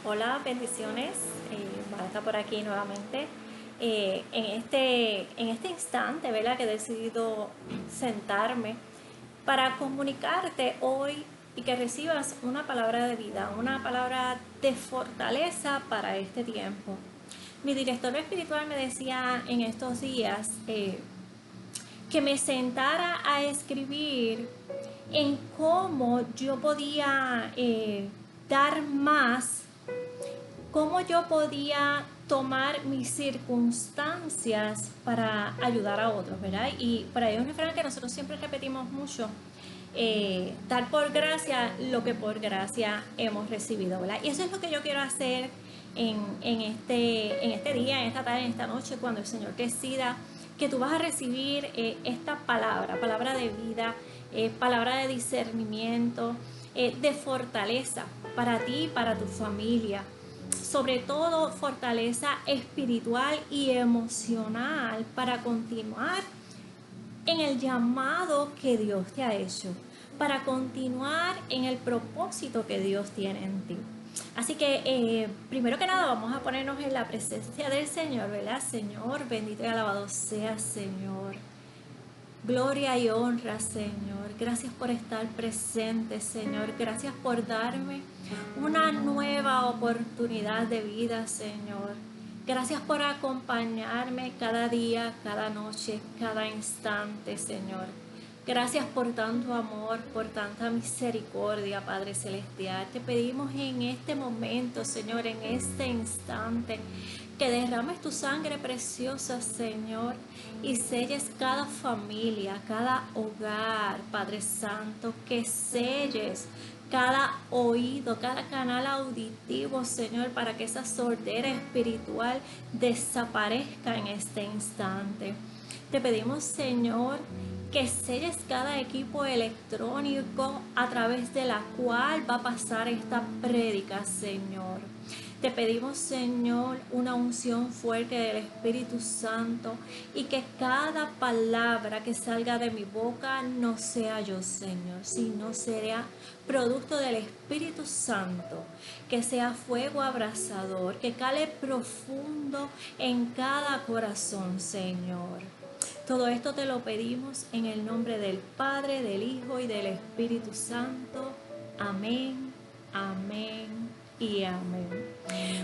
Hola, bendiciones. Marta por aquí nuevamente. En este instante, ¿verdad? Que he decidido sentarme para comunicarte hoy y que recibas una palabra de vida, una palabra de fortaleza para este tiempo. Mi director espiritual me decía en estos días que me sentara a escribir en cómo yo podía dar más, cómo yo podía tomar mis circunstancias para ayudar a otros, ¿verdad? Y por ahí es un refrán que nosotros siempre repetimos mucho, dar por gracia lo que por gracia hemos recibido, ¿verdad? Y eso es lo que yo quiero hacer en este día, en esta tarde, en esta noche, cuando el Señor decida que tú vas a recibir esta palabra de vida, palabra de discernimiento, de fortaleza para ti y para tu familia. Sobre todo fortaleza espiritual y emocional para continuar en el llamado que Dios te ha hecho, para continuar en el propósito que Dios tiene en ti. Así que primero que nada vamos a ponernos en la presencia del Señor, ¿verdad? Señor, bendito y alabado sea, Señor. Gloria y honra, Señor. Gracias por estar presente, Señor. Gracias por darme una nueva oportunidad de vida, Señor. Gracias por acompañarme cada día, cada noche, cada instante, Señor. Gracias por tanto amor, por tanta misericordia, Padre Celestial. Te pedimos en este momento, Señor, en este instante, que derrames tu sangre preciosa, Señor, y selles cada familia, cada hogar, Padre Santo, que selles cada oído, cada canal auditivo, Señor, para que esa sordera espiritual desaparezca en este instante. Te pedimos, Señor, que selles cada equipo electrónico a través de la cual va a pasar esta prédica, Señor. Te pedimos, Señor, una unción fuerte del Espíritu Santo y que cada palabra que salga de mi boca no sea yo, Señor, sino sea producto del Espíritu Santo, que sea fuego abrasador, que cale profundo en cada corazón, Señor. Todo esto te lo pedimos en el nombre del Padre, del Hijo y del Espíritu Santo. Amén, amén y amén.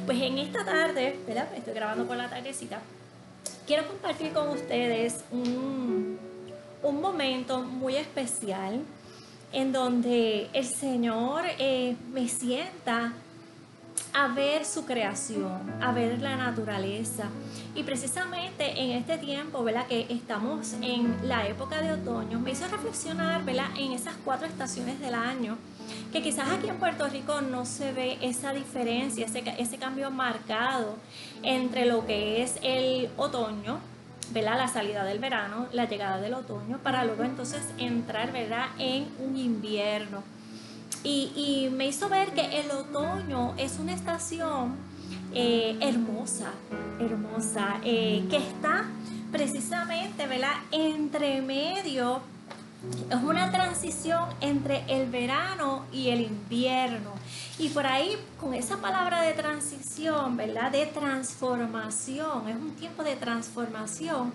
Pues en esta tarde, ¿verdad? Estoy grabando por la tardecita. Quiero compartir con ustedes un momento muy especial en donde el Señor me sienta a ver su creación, a ver la naturaleza. Y precisamente en este tiempo, ¿verdad?, que estamos en la época de otoño, me hizo reflexionar, ¿verdad?, en esas 4 estaciones del año, que quizás aquí en Puerto Rico no se ve esa diferencia, ese cambio marcado entre lo que es el otoño, ¿verdad?, la salida del verano, la llegada del otoño, para luego entonces entrar, ¿verdad?, en un invierno. Y me hizo ver que el otoño es una estación hermosa, hermosa, que está precisamente, ¿verdad?, entre medio. Es una transición entre el verano y el invierno. Y por ahí, con esa palabra de transición, ¿verdad?, de transformación, es un tiempo de transformación,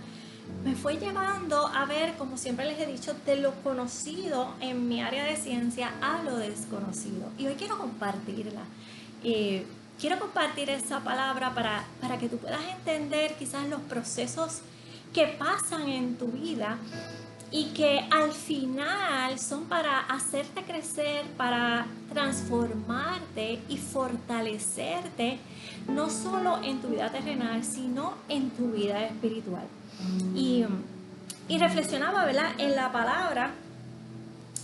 me fue llevando a ver, como siempre les he dicho, de lo conocido en mi área de ciencia a lo desconocido. Y hoy quiero compartirla. Quiero compartir esa palabra para que tú puedas entender quizás los procesos que pasan en tu vida y que al final son para hacerte crecer, para transformarte y fortalecerte, no solo en tu vida terrenal, sino en tu vida espiritual. Y reflexionaba, ¿verdad?, en la palabra.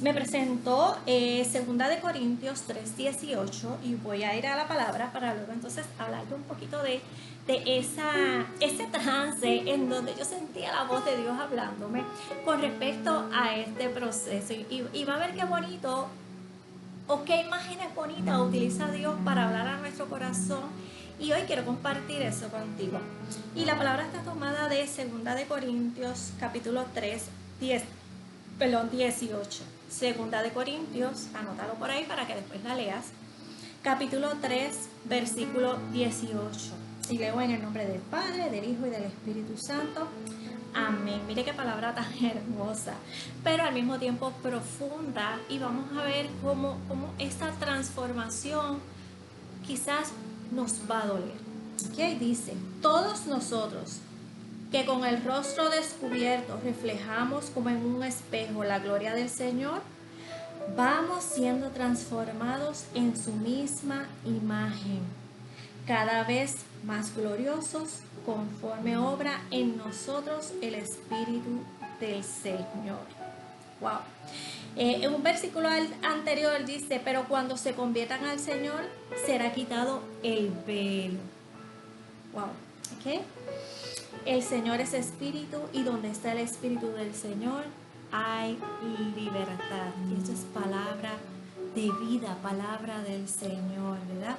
Me presentó 2 Corintios 3:18 y voy a ir a la palabra para luego entonces hablarte un poquito de ese trance en donde yo sentía la voz de Dios hablándome con respecto a este proceso. Y va a ver qué bonito o qué imágenes bonitas utiliza Dios para hablar a nuestro corazón. Y hoy quiero compartir eso contigo. Y la palabra está tomada de 2 Corintios capítulo 3, 18. 2 Corintios, anótalo por ahí para que después la leas. capítulo 3, versículo 18. Y leo en el nombre del Padre, del Hijo y del Espíritu Santo. Amén. Mire qué palabra tan hermosa, pero al mismo tiempo profunda. Y vamos a ver cómo esta transformación quizás nos va a doler. ¿Qué dice? Todos nosotros que con el rostro descubierto reflejamos como en un espejo la gloria del Señor, vamos siendo transformados en su misma imagen, cada vez más gloriosos, conforme obra en nosotros el Espíritu del Señor. Wow. En un versículo anterior dice, pero cuando se conviertan al Señor, será quitado el velo. Wow. ¿Ok? El Señor es Espíritu, y donde está el Espíritu del Señor hay libertad. Y esto es palabra de vida, palabra del Señor, ¿verdad?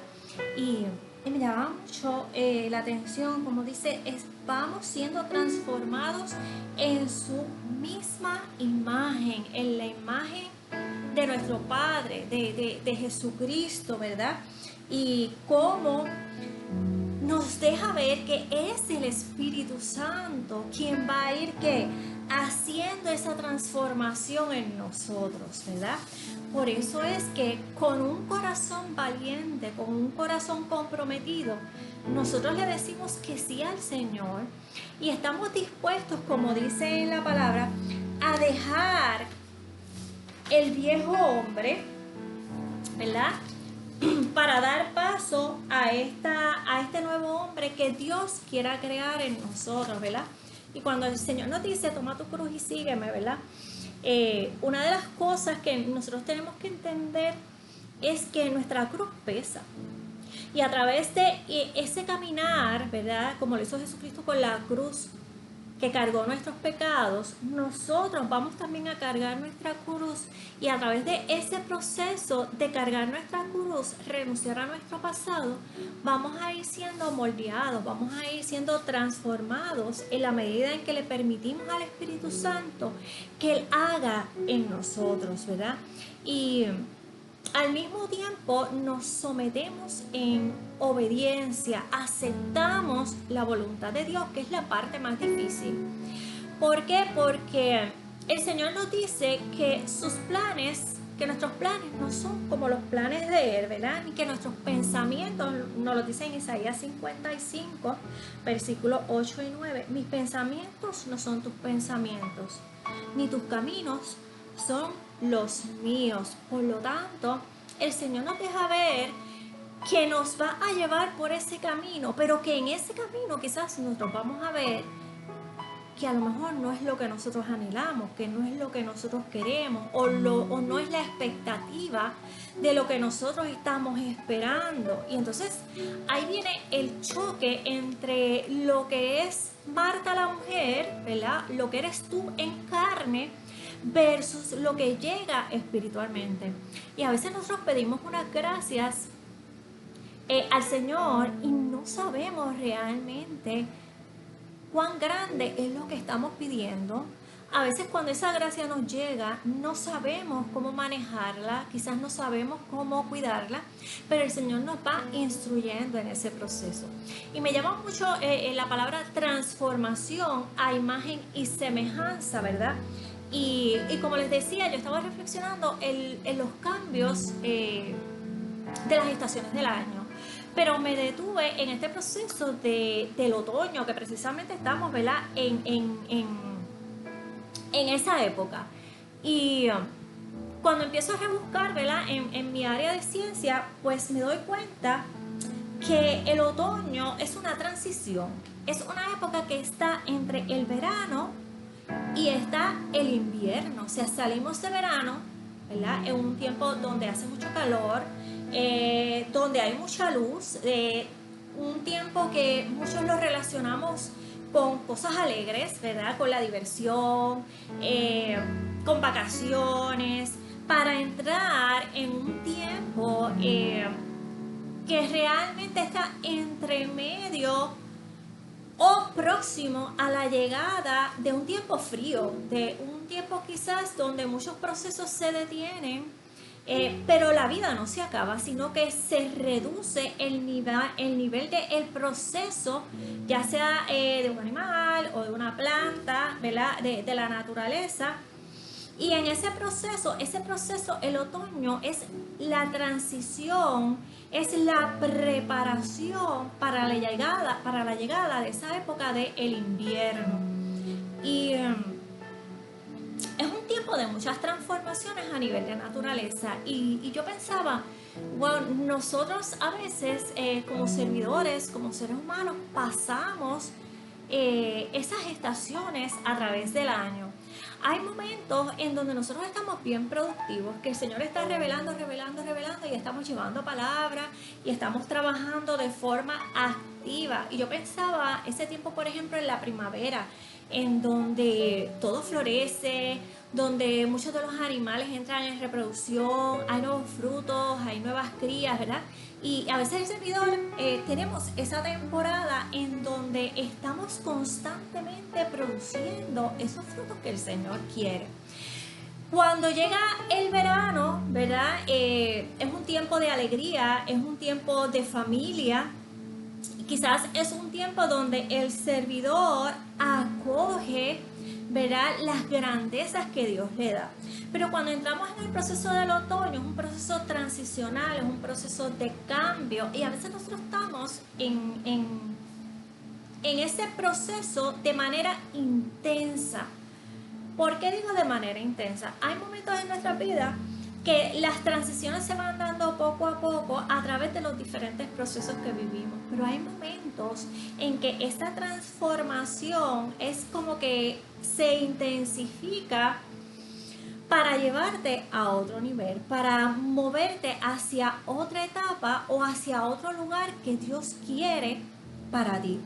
Y me llama mucho la atención, como dice, vamos siendo transformados en su misma imagen, en la imagen de nuestro Padre, de Jesucristo, ¿verdad? Y cómo nos deja ver que es el Espíritu Santo quien va a ir haciendo esa transformación en nosotros, ¿verdad? Por eso es que con un corazón valiente, con un corazón comprometido, nosotros le decimos que sí al Señor y estamos dispuestos, como dice en la palabra, a dejar el viejo hombre, ¿verdad?, para dar paso a este nuevo hombre que Dios quiera crear en nosotros, ¿verdad? Y cuando el Señor nos dice, toma tu cruz y sígueme, ¿verdad? Una de las cosas que nosotros tenemos que entender es que nuestra cruz pesa. Y a través de ese caminar, ¿verdad?, como lo hizo Jesucristo con la cruz, que cargó nuestros pecados, nosotros vamos también a cargar nuestra cruz, y a través de ese proceso de cargar nuestra cruz, renunciar a nuestro pasado, vamos a ir siendo moldeados, vamos a ir siendo transformados en la medida en que le permitimos al Espíritu Santo que Él haga en nosotros, ¿verdad? Y al mismo tiempo nos sometemos en obediencia, aceptamos la voluntad de Dios, que es la parte más difícil. ¿Por qué? Porque el Señor nos dice que sus planes, que nuestros planes no son como los planes de Él, ¿verdad? Ni que nuestros pensamientos, nos lo dice en Isaías 55, versículos 8 y 9, mis pensamientos no son tus pensamientos, ni tus caminos son los míos. Por lo tanto, el Señor nos deja ver que nos va a llevar por ese camino, pero que en ese camino quizás nosotros vamos a ver que a lo mejor no es lo que nosotros anhelamos, que no es lo que nosotros queremos, o no es la expectativa de lo que nosotros estamos esperando. Y entonces ahí viene el choque entre lo que es Marta la mujer, ¿verdad?, lo que eres tú en carne, versus lo que llega espiritualmente. Y a veces nosotros pedimos unas gracias al Señor y no sabemos realmente cuán grande es lo que estamos pidiendo. A veces cuando esa gracia nos llega, no sabemos cómo manejarla, quizás no sabemos cómo cuidarla, pero el Señor nos va instruyendo en ese proceso. Y me llama mucho la palabra transformación a imagen y semejanza, ¿verdad? Y como les decía, yo estaba reflexionando en los cambios de las estaciones del año, pero me detuve en este proceso del otoño, que precisamente estamos, ¿verdad?, en esa época. Y cuando empiezo a rebuscar, ¿verdad?, en mi área de ciencia, pues me doy cuenta que el otoño es una transición, es una época que está entre el verano y está el invierno. O sea, salimos de verano, ¿verdad?, en un tiempo donde hace mucho calor, donde hay mucha luz, un tiempo que muchos lo relacionamos con cosas alegres, ¿verdad?, con la diversión, con vacaciones, para entrar en un tiempo que realmente está entre medio o próximo a la llegada de un tiempo frío, de un tiempo quizás donde muchos procesos se detienen, Pero la vida no se acaba, sino que se reduce el nivel del proceso, ya sea de un animal o de una planta, ¿verdad? De la naturaleza. Y en ese proceso, el otoño es la transición, es la preparación para la llegada de esa época del invierno. Y es un tiempo de muchas transformaciones a nivel de naturaleza. Y yo pensaba, bueno, nosotros a veces como servidores, como seres humanos, pasamos esas estaciones a través del año. Hay momentos en donde nosotros estamos bien productivos, que el Señor está revelando y estamos llevando palabras y estamos trabajando de forma activa. Y yo pensaba ese tiempo, por ejemplo, en la primavera, en donde todo florece, donde muchos de los animales entran en reproducción, hay nuevos frutos, hay nuevas crías, ¿verdad? Y a veces el servidor tenemos esa temporada en donde estamos constantemente produciendo esos frutos que el Señor quiere. Cuando llega el verano, ¿verdad? Es un tiempo de alegría, es un tiempo de familia. Quizás es un tiempo donde el servidor acoge, ¿verdad?, las grandezas que Dios le da. Pero cuando entramos en el proceso del otoño, es un proceso transicional, es un proceso de cambio. Y a veces nosotros estamos en ese proceso de manera intensa. ¿Por qué digo de manera intensa? Hay momentos en nuestra vida que las transiciones se van dando poco a poco a través de los diferentes procesos que vivimos, pero hay momentos en que esta transformación es como que se intensifica para llevarte a otro nivel, para moverte hacia otra etapa o hacia otro lugar que Dios quiere para ti.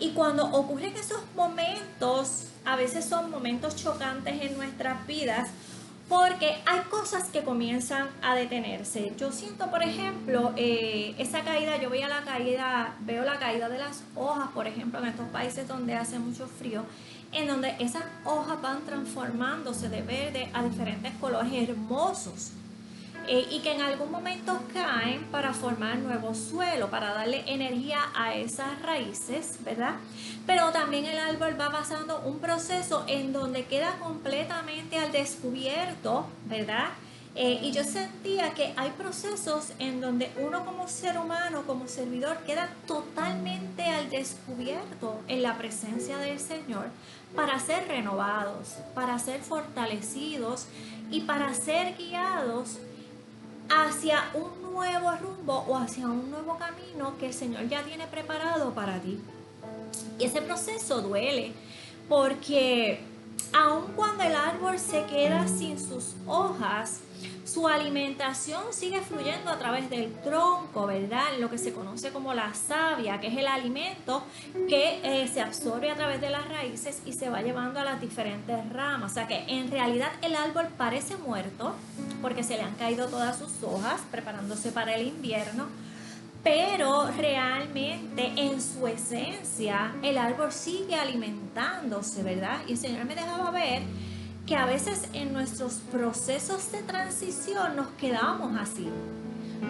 Y cuando ocurren esos momentos, a veces son momentos chocantes en nuestras vidas, porque hay cosas que comienzan a detenerse. Yo siento, por ejemplo, esa caída, yo veo la caída de las hojas, por ejemplo, en estos países donde hace mucho frío, en donde esas hojas van transformándose de verde a diferentes colores hermosos. Y que en algún momento caen para formar nuevo suelo, para darle energía a esas raíces, ¿verdad? Pero también el árbol va pasando un proceso en donde queda completamente al descubierto, ¿verdad? Y yo sentía que hay procesos en donde uno como ser humano, como servidor, queda totalmente al descubierto en la presencia del Señor para ser renovados, para ser fortalecidos y para ser guiados hacia un nuevo rumbo o hacia un nuevo camino que el Señor ya tiene preparado para ti. Y ese proceso duele porque aun cuando el árbol se queda sin sus hojas, su alimentación sigue fluyendo a través del tronco, ¿verdad? Lo que se conoce como la savia, que es el alimento que se absorbe a través de las raíces y se va llevando a las diferentes ramas. O sea que en realidad el árbol parece muerto porque se le han caído todas sus hojas preparándose para el invierno, pero realmente en su esencia el árbol sigue alimentándose, ¿verdad? Y el Señor me dejaba ver que a veces en nuestros procesos de transición nos quedamos así,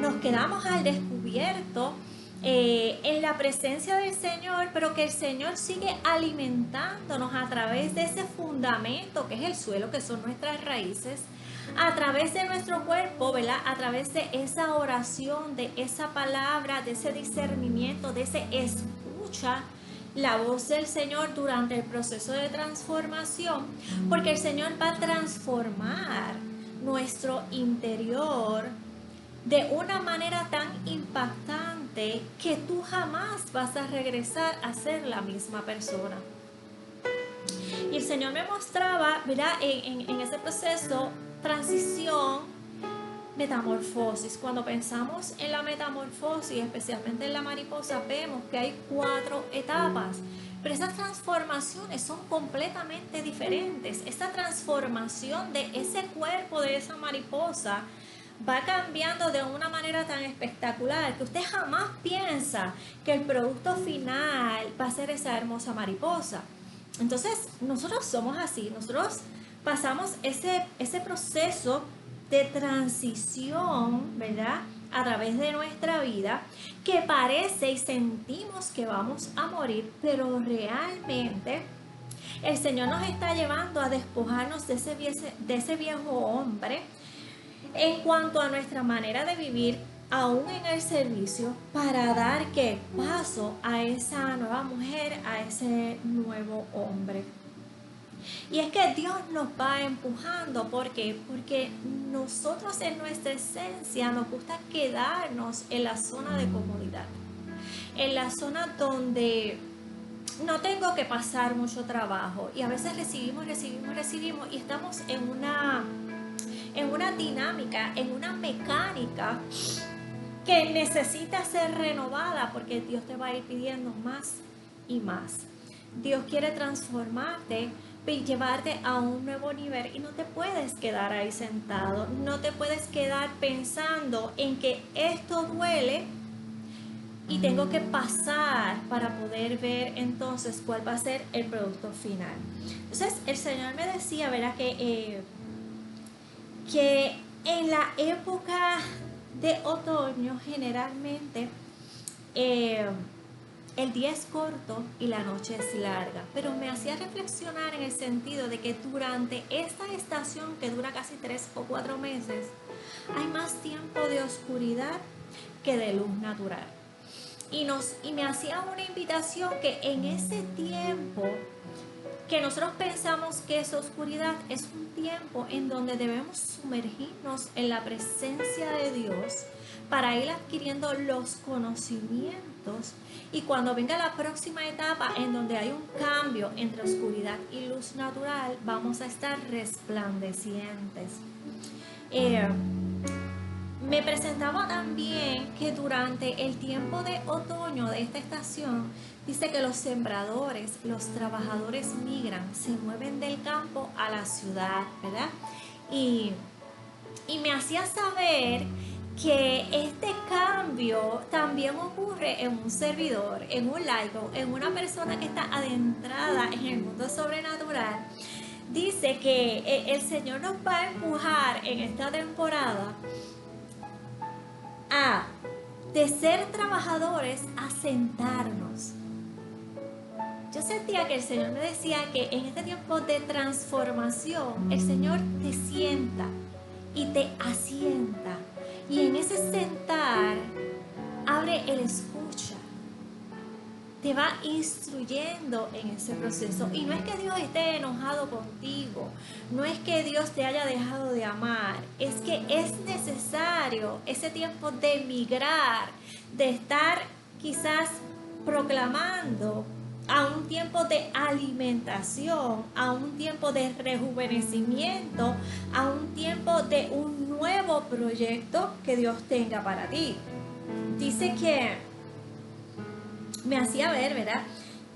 nos quedamos al descubierto en la presencia del Señor, pero que el Señor sigue alimentándonos a través de ese fundamento que es el suelo, que son nuestras raíces, a través de nuestro cuerpo, ¿verdad? A través de esa oración, de esa palabra, de ese discernimiento, de ese escucha la voz del Señor durante el proceso de transformación, porque el Señor va a transformar nuestro interior de una manera tan impactante que tú jamás vas a regresar a ser la misma persona. Y el Señor me mostraba, ¿verdad? En ese proceso, transición, metamorfosis. Cuando pensamos en la metamorfosis, especialmente en la mariposa, vemos que hay 4 etapas. Pero esas transformaciones son completamente diferentes. Esta transformación de ese cuerpo de esa mariposa va cambiando de una manera tan espectacular que usted jamás piensa que el producto final va a ser esa hermosa mariposa. Entonces, nosotros somos así, nosotros pasamos ese proceso de transición, ¿verdad? A través de nuestra vida, que parece y sentimos que vamos a morir, pero realmente el Señor nos está llevando a despojarnos de ese viejo hombre en cuanto a nuestra manera de vivir, aún en el servicio, para dar que paso a esa nueva mujer, a ese nuevo hombre. Y es que Dios nos va empujando, ¿por qué? Porque nosotros en nuestra esencia nos gusta quedarnos en la zona de comodidad, en la zona donde no tengo que pasar mucho trabajo, y a veces recibimos y estamos en una dinámica, en una mecánica que necesita ser renovada, porque Dios te va a ir pidiendo más y más. Dios quiere transformarte y llevarte a un nuevo nivel, y no te puedes quedar ahí sentado, no te puedes quedar pensando en que esto duele y tengo que pasar para poder ver entonces cuál va a ser el producto final. Entonces el Señor me decía, ¿verdad? Que en la época de otoño generalmente el día es corto y la noche es larga, pero me hacía reflexionar en el sentido de que durante esta estación, que dura casi 3 o 4 meses, hay más tiempo de oscuridad que de luz natural. Y me hacía una invitación que en ese tiempo que nosotros pensamos que es oscuridad, es un tiempo en donde debemos sumergirnos en la presencia de Dios para ir adquiriendo los conocimientos, y cuando venga la próxima etapa en donde hay un cambio entre oscuridad y luz natural, vamos a estar resplandecientes. Me presentaba también que durante el tiempo de otoño de esta estación, dice que los sembradores, los trabajadores migran, se mueven del campo a la ciudad, ¿verdad? Y me hacía saber que este cambio también ocurre en un servidor, en un laico, en una persona que está adentrada en el mundo sobrenatural. Dice que el Señor nos va a empujar en esta temporada de ser trabajadores a sentarnos. Yo sentía que el Señor me decía que en este tiempo de transformación, el Señor te sienta y te asienta, y en ese sentar abre el escucha, te va instruyendo en ese proceso. Y no es que Dios esté enojado contigo, no es que Dios te haya dejado de amar, es que es necesario ese tiempo de migrar, de estar quizás proclamando a un tiempo de alimentación, a un tiempo de rejuvenecimiento, a un tiempo de un nuevo proyecto que Dios tenga para ti. Dice que me hacía ver, ¿verdad?,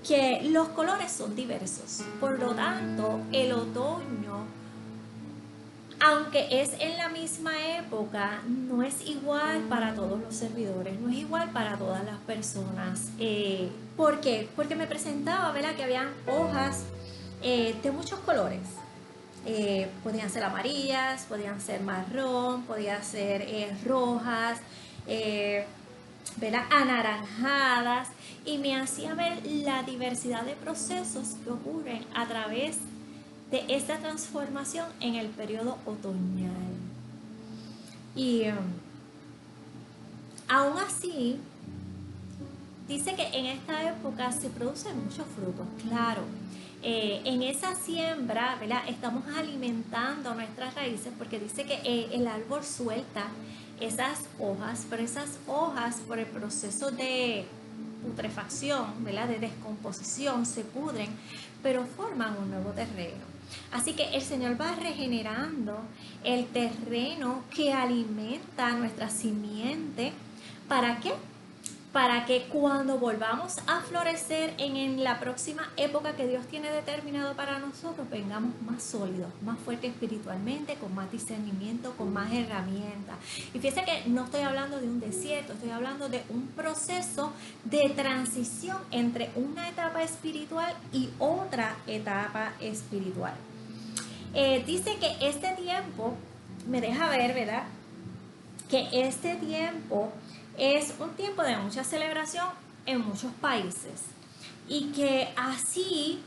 que los colores son diversos. Por lo tanto, el otoño, aunque es en la misma época, no es igual para todos los servidores, no es igual para todas las personas. ¿Por qué? Porque me presentaba, ¿verdad?, que habían hojas de muchos colores. Podían ser amarillas, podían ser marrón, podían ser rojas, ¿verdad?, anaranjadas, y me hacía ver la diversidad de procesos que ocurren a través de esta transformación en el periodo otoñal. Y aún así, dice que en esta época se producen muchos frutos, claro. En esa siembra, ¿verdad?, estamos alimentando nuestras raíces, porque dice que el árbol suelta esas hojas, pero esas hojas, por el proceso de putrefacción, ¿verdad?, de descomposición, se pudren, pero forman un nuevo terreno. Así que el Señor va regenerando el terreno que alimenta nuestra simiente. ¿Para qué? Para que cuando volvamos a florecer en la próxima época que Dios tiene determinado para nosotros, vengamos más sólidos, más fuertes espiritualmente, con más discernimiento, con más herramientas. Y fíjense que no estoy hablando de un desierto, estoy hablando de un proceso de transición entre una etapa espiritual y otra etapa espiritual. Dice que este tiempo me deja ver, ¿verdad?, que este tiempo es un tiempo de mucha celebración en muchos países y que así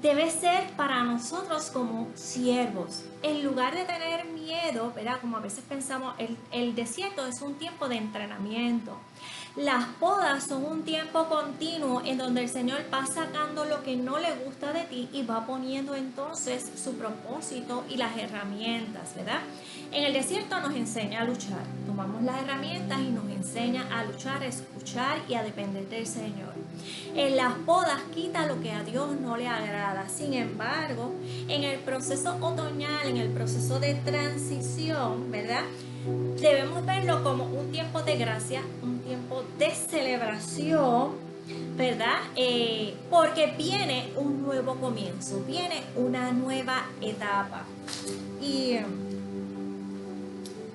debe ser para nosotros como siervos. En lugar de tener miedo, ¿verdad?, como a veces pensamos, el desierto es un tiempo de entrenamiento. Las podas son un tiempo continuo en donde el Señor va sacando lo que no le gusta de ti y va poniendo entonces su propósito y las herramientas, ¿verdad? En el desierto nos enseña a luchar. Tomamos las herramientas y nos enseña a luchar, a escuchar y a depender del Señor. En las podas quita lo que a Dios no le agrada. Sin embargo, en el proceso otoñal, en el proceso de transición, ¿verdad?, debemos verlo como un tiempo de gracia, un tiempo de celebración, ¿verdad? Porque viene un nuevo comienzo, viene una nueva etapa. Y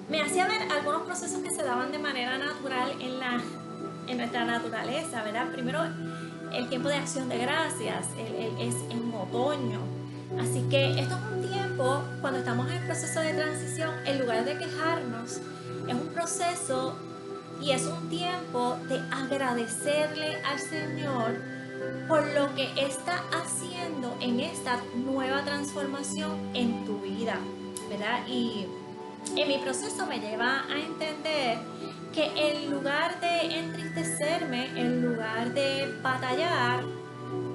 me hacía ver algunos procesos que se daban de manera natural en nuestra naturaleza, ¿verdad? Primero, el tiempo de acción de gracias, es en otoño. Así que esto es un tiempo, cuando estamos en el proceso de transición, en lugar de quejarnos, es un proceso y es un tiempo de agradecerle al Señor por lo que está haciendo en esta nueva transformación en tu vida, ¿verdad? Y en mi proceso me lleva a entender que en lugar de entristecerme, en lugar de batallar,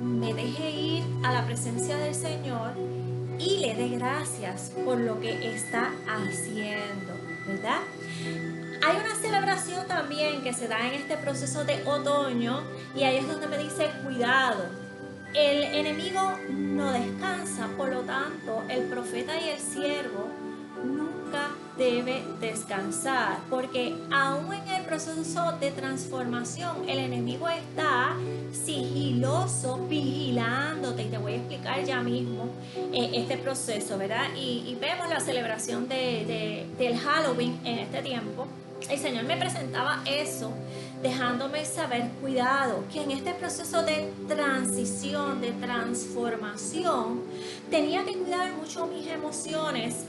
me deje ir a la presencia del Señor y le dé gracias por lo que está haciendo, ¿verdad? Hay una celebración también que se da en este proceso de otoño y ahí es donde me dice cuidado. El enemigo no descansa, por lo tanto, el profeta y el siervo nunca debe descansar, porque aún en el proceso de transformación el enemigo está sigiloso vigilándote, y te voy a explicar ya mismo este proceso, ¿verdad? Y vemos la celebración del Halloween en este tiempo. El Señor me presentaba eso, dejándome saber, cuidado, que en este proceso de transición, de transformación, tenía que cuidar mucho mis emociones,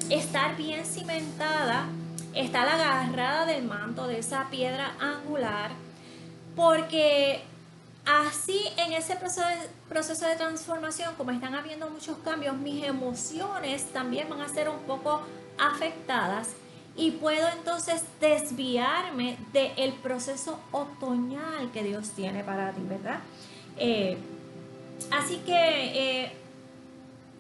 estar bien cimentada, estar agarrada del manto, de esa piedra angular, porque así en ese proceso de transformación, como están habiendo muchos cambios, mis emociones también van a ser un poco afectadas y puedo entonces desviarme del proceso otoñal que Dios tiene para ti, ¿verdad? Así que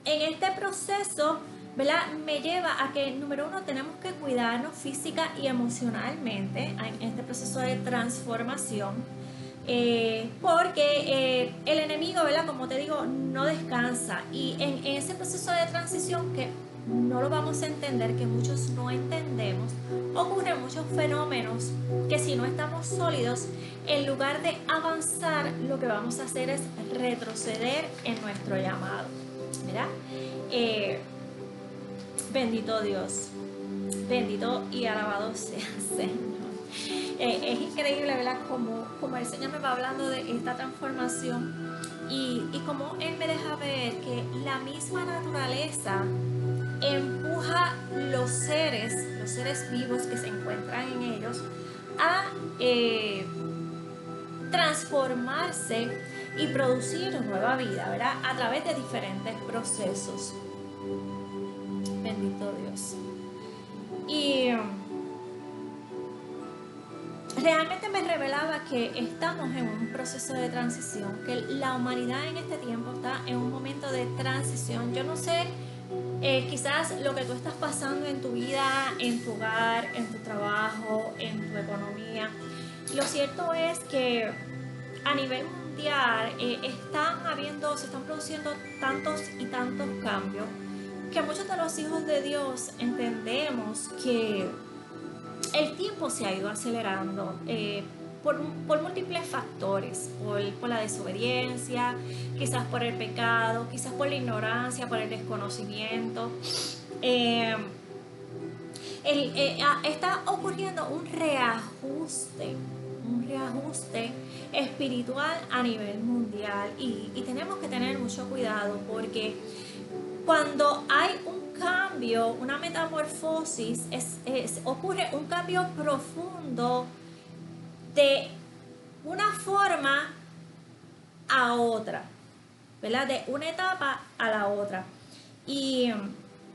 en este proceso, ¿verdad?, me lleva a que, número uno, tenemos que cuidarnos física y emocionalmente en este proceso de transformación, porque el enemigo, ¿verdad?, como te digo, no descansa, y en ese proceso de transición que no lo vamos a entender, que muchos no entendemos, ocurren muchos fenómenos que si no estamos sólidos, en lugar de avanzar, lo que vamos a hacer es retroceder en nuestro llamado, ¿verdad? Bendito Dios, bendito y alabado sea Señor. Es increíble, ¿verdad?, como el Señor me va hablando de esta transformación y como Él me deja ver que la misma naturaleza empuja los seres vivos que se encuentran en ellos a transformarse y producir nueva vida, ¿verdad?, a través de diferentes procesos. Bendito Dios. Y realmente me revelaba que estamos en un proceso de transición, que la humanidad en este tiempo está en un momento de transición. Yo no sé, quizás lo que tú estás pasando en tu vida, en tu hogar, en tu trabajo, en tu economía. Lo cierto es que a nivel mundial se están produciendo tantos y tantos cambios que muchos de los hijos de Dios entendemos que el tiempo se ha ido acelerando por múltiples factores, por la desobediencia, quizás por el pecado, quizás por la ignorancia, por el desconocimiento. Está ocurriendo un reajuste espiritual a nivel mundial y tenemos que tener mucho cuidado porque cuando hay un cambio, una metamorfosis, ocurre un cambio profundo de una forma a otra, ¿verdad? De una etapa a la otra. Y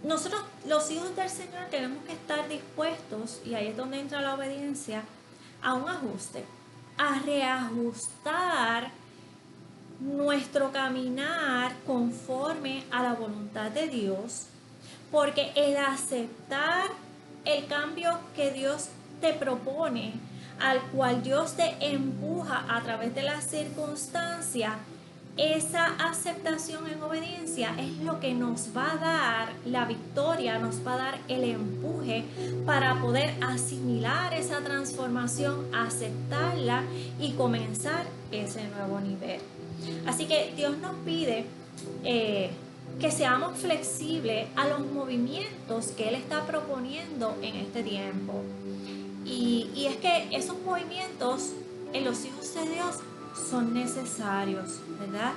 nosotros, los hijos del Señor, tenemos que estar dispuestos, y ahí es donde entra la obediencia, a un ajuste, a reajustar nuestro caminar conforme a la voluntad de Dios, porque el aceptar el cambio que Dios te propone, al cual Dios te empuja a través de las circunstancias, esa aceptación en obediencia es lo que nos va a dar la victoria, nos va a dar el empuje para poder asimilar esa transformación, aceptarla y comenzar ese nuevo nivel. Así que Dios nos pide que seamos flexibles a los movimientos que Él está proponiendo en este tiempo. Y es que esos movimientos en los hijos de Dios son necesarios, ¿verdad?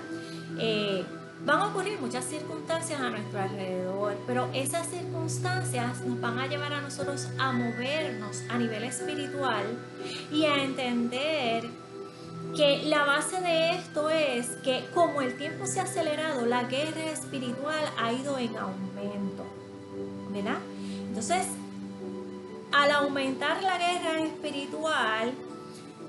Van a ocurrir muchas circunstancias a nuestro alrededor, pero esas circunstancias nos van a llevar a nosotros a movernos a nivel espiritual y a entender que la base de esto es que como el tiempo se ha acelerado, la guerra espiritual ha ido en aumento, ¿verdad? Entonces, al aumentar la guerra espiritual,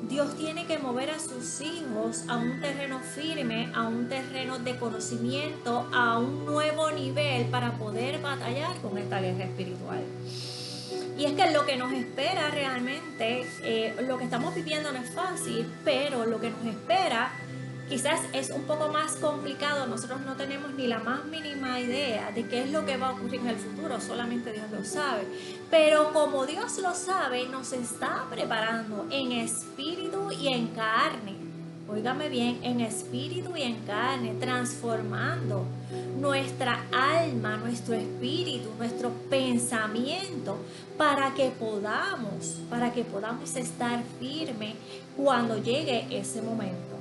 Dios tiene que mover a sus hijos a un terreno firme, a un terreno de conocimiento, a un nuevo nivel para poder batallar con esta guerra espiritual. Y es que lo que nos espera realmente, lo que estamos viviendo no es fácil, pero lo que nos espera quizás es un poco más complicado. Nosotros no tenemos ni la más mínima idea de qué es lo que va a ocurrir en el futuro, solamente Dios lo sabe. Pero como Dios lo sabe, nos está preparando en espíritu y en carne. Óigame bien, en espíritu y en carne, transformando nuestra alma, nuestro espíritu, nuestro pensamiento, para que podamos estar firmes cuando llegue ese momento,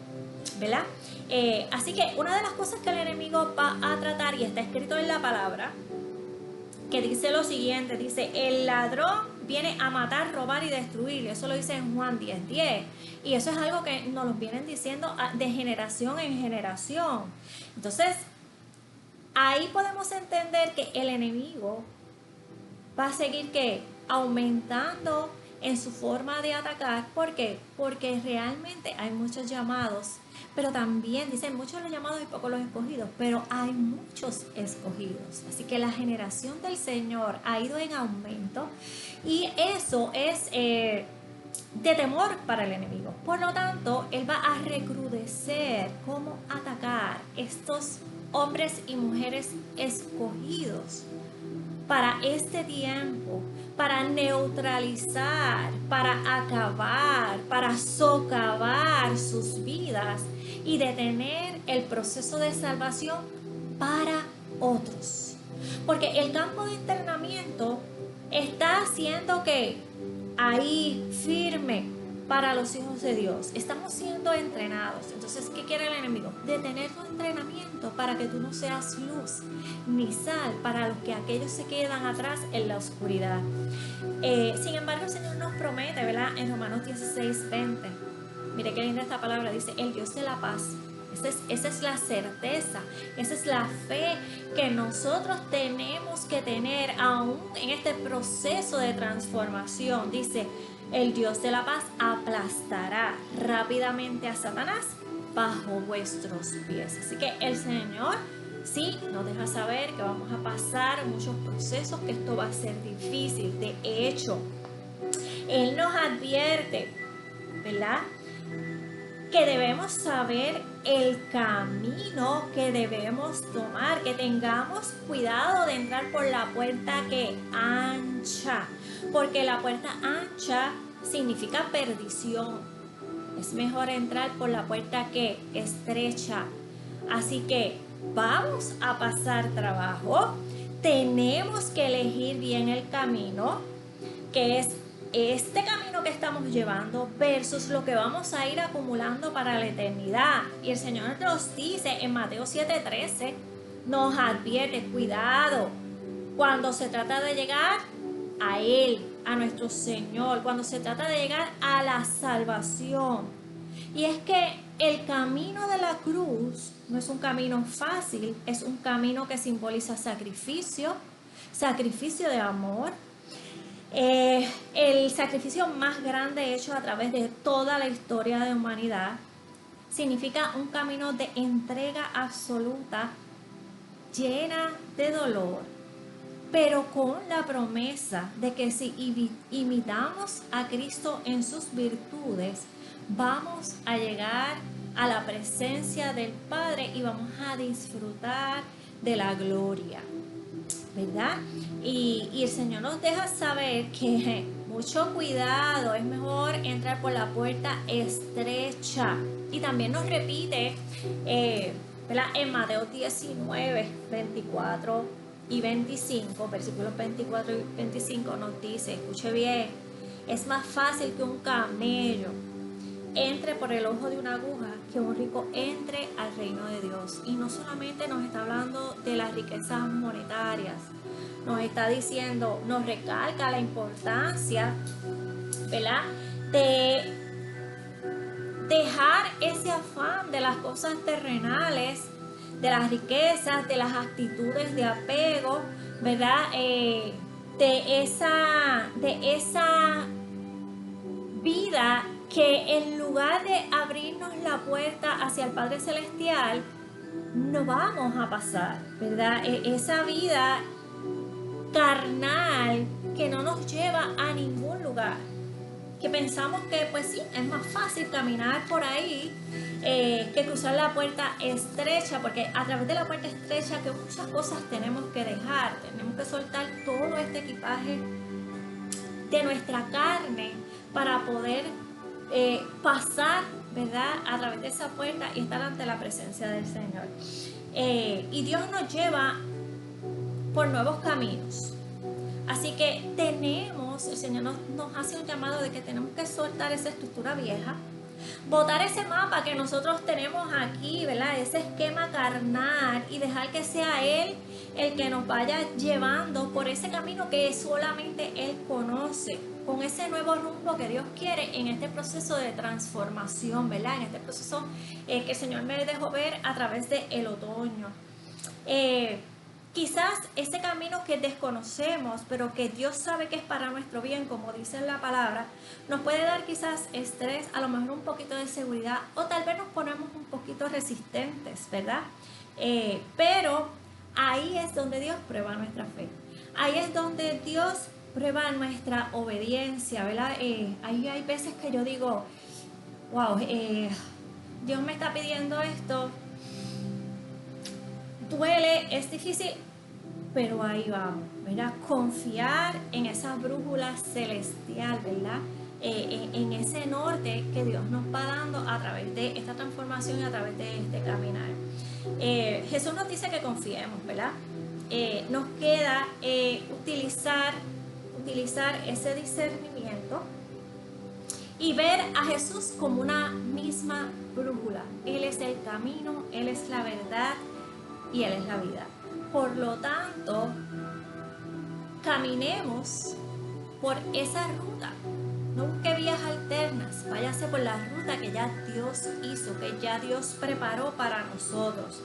¿verdad? Así que una de las cosas que el enemigo va a tratar, y está escrito en la palabra, que dice lo siguiente, dice: el ladrón viene a matar, robar y destruir. Eso lo dice en Juan 10:10. Y eso es algo que nos lo vienen diciendo de generación en generación. Entonces, ahí podemos entender que el enemigo va a seguir aumentando en su forma de atacar. ¿Por qué? Porque realmente hay muchos llamados, pero también dicen muchos los llamados y pocos los escogidos, pero hay muchos escogidos. Así que la generación del Señor ha ido en aumento y eso es de temor para el enemigo. Por lo tanto, él va a recrudecer cómo atacar estos hombres y mujeres escogidos para este tiempo, para neutralizar, para acabar, para socavar sus vidas y detener el proceso de salvación para otros. Porque el campo de entrenamiento está haciendo que ahí firme para los hijos de Dios. Estamos siendo entrenados. Entonces, ¿qué quiere el enemigo? Detener tu entrenamiento para que tú no seas luz ni sal para los que aquellos se quedan atrás en la oscuridad. Sin embargo, el Señor nos promete, ¿verdad? En Romanos 16:20. Mire qué linda esta palabra. Dice: el Dios de la paz. Esa es la certeza, esa es la fe que nosotros tenemos que tener aún en este proceso de transformación. Dice: el Dios de la paz aplastará rápidamente a Satanás bajo vuestros pies. Así que el Señor sí nos deja saber que vamos a pasar muchos procesos, que esto va a ser difícil. De hecho, Él nos advierte, ¿verdad?, que debemos saber el camino que debemos tomar, que tengamos cuidado de entrar por la puerta que ancha, porque la puerta ancha significa perdición. Es mejor entrar por la puerta que estrecha. Así que vamos a pasar trabajo, tenemos que elegir bien el camino, que es este camino que estamos llevando versus lo que vamos a ir acumulando para la eternidad. Y el Señor nos dice en Mateo 7:13, nos advierte: cuidado, cuando se trata de llegar a Él, a nuestro Señor, cuando se trata de llegar a la salvación. Y es que el camino de la cruz no es un camino fácil, es un camino que simboliza sacrificio, sacrificio de amor. El sacrificio más grande hecho a través de toda la historia de humanidad. Significa un camino de entrega absoluta, llena de dolor, pero con la promesa de que si imitamos a Cristo en sus virtudes, vamos a llegar a la presencia del Padre y vamos a disfrutar de la gloria, ¿verdad? Y el Señor nos deja saber que mucho cuidado, es mejor entrar por la puerta estrecha. Y también nos repite, ¿verdad? En Mateo 19, 24 y 25, versículos 24 y 25 nos dice, escuche bien, es más fácil que un camello entre por el ojo de una aguja que un rico entre al reino de Dios. Y no solamente nos está hablando de las riquezas monetarias, nos está diciendo, nos recalca la importancia, ¿verdad?, de dejar ese afán de las cosas terrenales, de las riquezas, de las actitudes de apego, ¿verdad? De esa vida que en lugar de abrirnos la puerta hacia el Padre Celestial, no vamos a pasar, ¿verdad? Esa vida carnal que no nos lleva a ningún lugar, que pensamos que pues sí, es más fácil caminar por ahí que cruzar la puerta estrecha, porque a través de la puerta estrecha que muchas cosas tenemos que dejar, tenemos que soltar todo este equipaje de nuestra carne para poder pasar, ¿verdad?, a través de esa puerta y estar ante la presencia del Señor. Y Dios nos lleva por nuevos caminos. Así que el Señor nos hace un llamado de que tenemos que soltar esa estructura vieja, botar ese mapa que nosotros tenemos aquí, ¿verdad?, ese esquema carnal, y dejar que sea Él el que nos vaya llevando por ese camino que solamente Él conoce, con ese nuevo rumbo que Dios quiere en este proceso de transformación, ¿verdad?, en este proceso que el Señor me dejó ver a través del otoño. Quizás ese camino que desconocemos, pero que Dios sabe que es para nuestro bien, como dice la palabra, nos puede dar quizás estrés, a lo mejor un poquito de seguridad, o tal vez nos ponemos un poquito resistentes, ¿verdad? Pero ahí es donde Dios prueba nuestra fe. Ahí es donde Dios prueba nuestra obediencia, ¿verdad? Ahí hay veces que yo digo, wow, Dios me está pidiendo esto, duele, es difícil, pero ahí vamos, ¿verdad? Confiar en esa brújula celestial, ¿verdad? En ese norte que Dios nos va dando a través de esta transformación y a través de este caminar. Jesús nos dice que confiemos, ¿verdad? Nos queda utilizar ese discernimiento y ver a Jesús como una misma brújula. Él es el camino, Él es la verdad y Él es la vida. Por lo tanto, caminemos por esa ruta. No busque vías alternas, váyase por la ruta que ya Dios hizo, que ya Dios preparó para nosotros.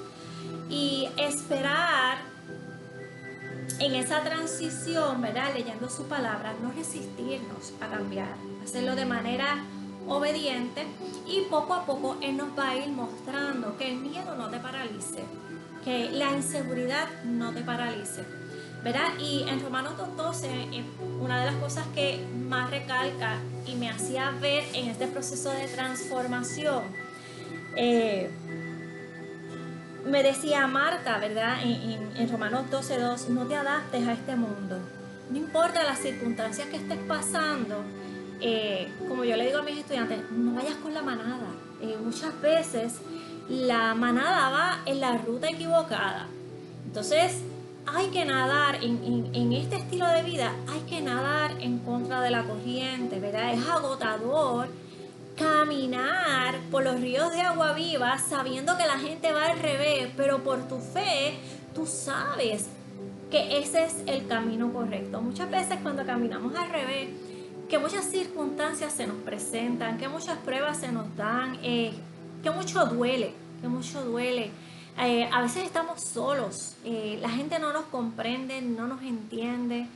Y esperar en esa transición, ¿verdad?, leyendo su palabra, no resistirnos a cambiar, hacerlo de manera obediente, y poco a poco Él nos va a ir mostrando que el miedo no te paralice, que la inseguridad no te paralice, ¿verdad? Y en Romanos 2:12, una de las cosas que más recalca y me hacía ver en este proceso de transformación, me decía Marta, ¿verdad?, en Romanos 12:2, no te adaptes a este mundo, no importa las circunstancias que estés pasando. Como yo le digo a mis estudiantes, no vayas con la manada. Muchas veces la manada va en la ruta equivocada. Entonces hay que nadar en este estilo de vida, hay que nadar en contra de la corriente, ¿verdad? Es agotador caminar por los ríos de agua viva sabiendo que la gente va al revés, pero por tu fe tú sabes que ese es el camino correcto. Muchas veces cuando caminamos al revés, que muchas circunstancias se nos presentan, que muchas pruebas se nos dan, que mucho duele, que mucho duele. A veces estamos solos, la gente no nos comprende, no nos entiende.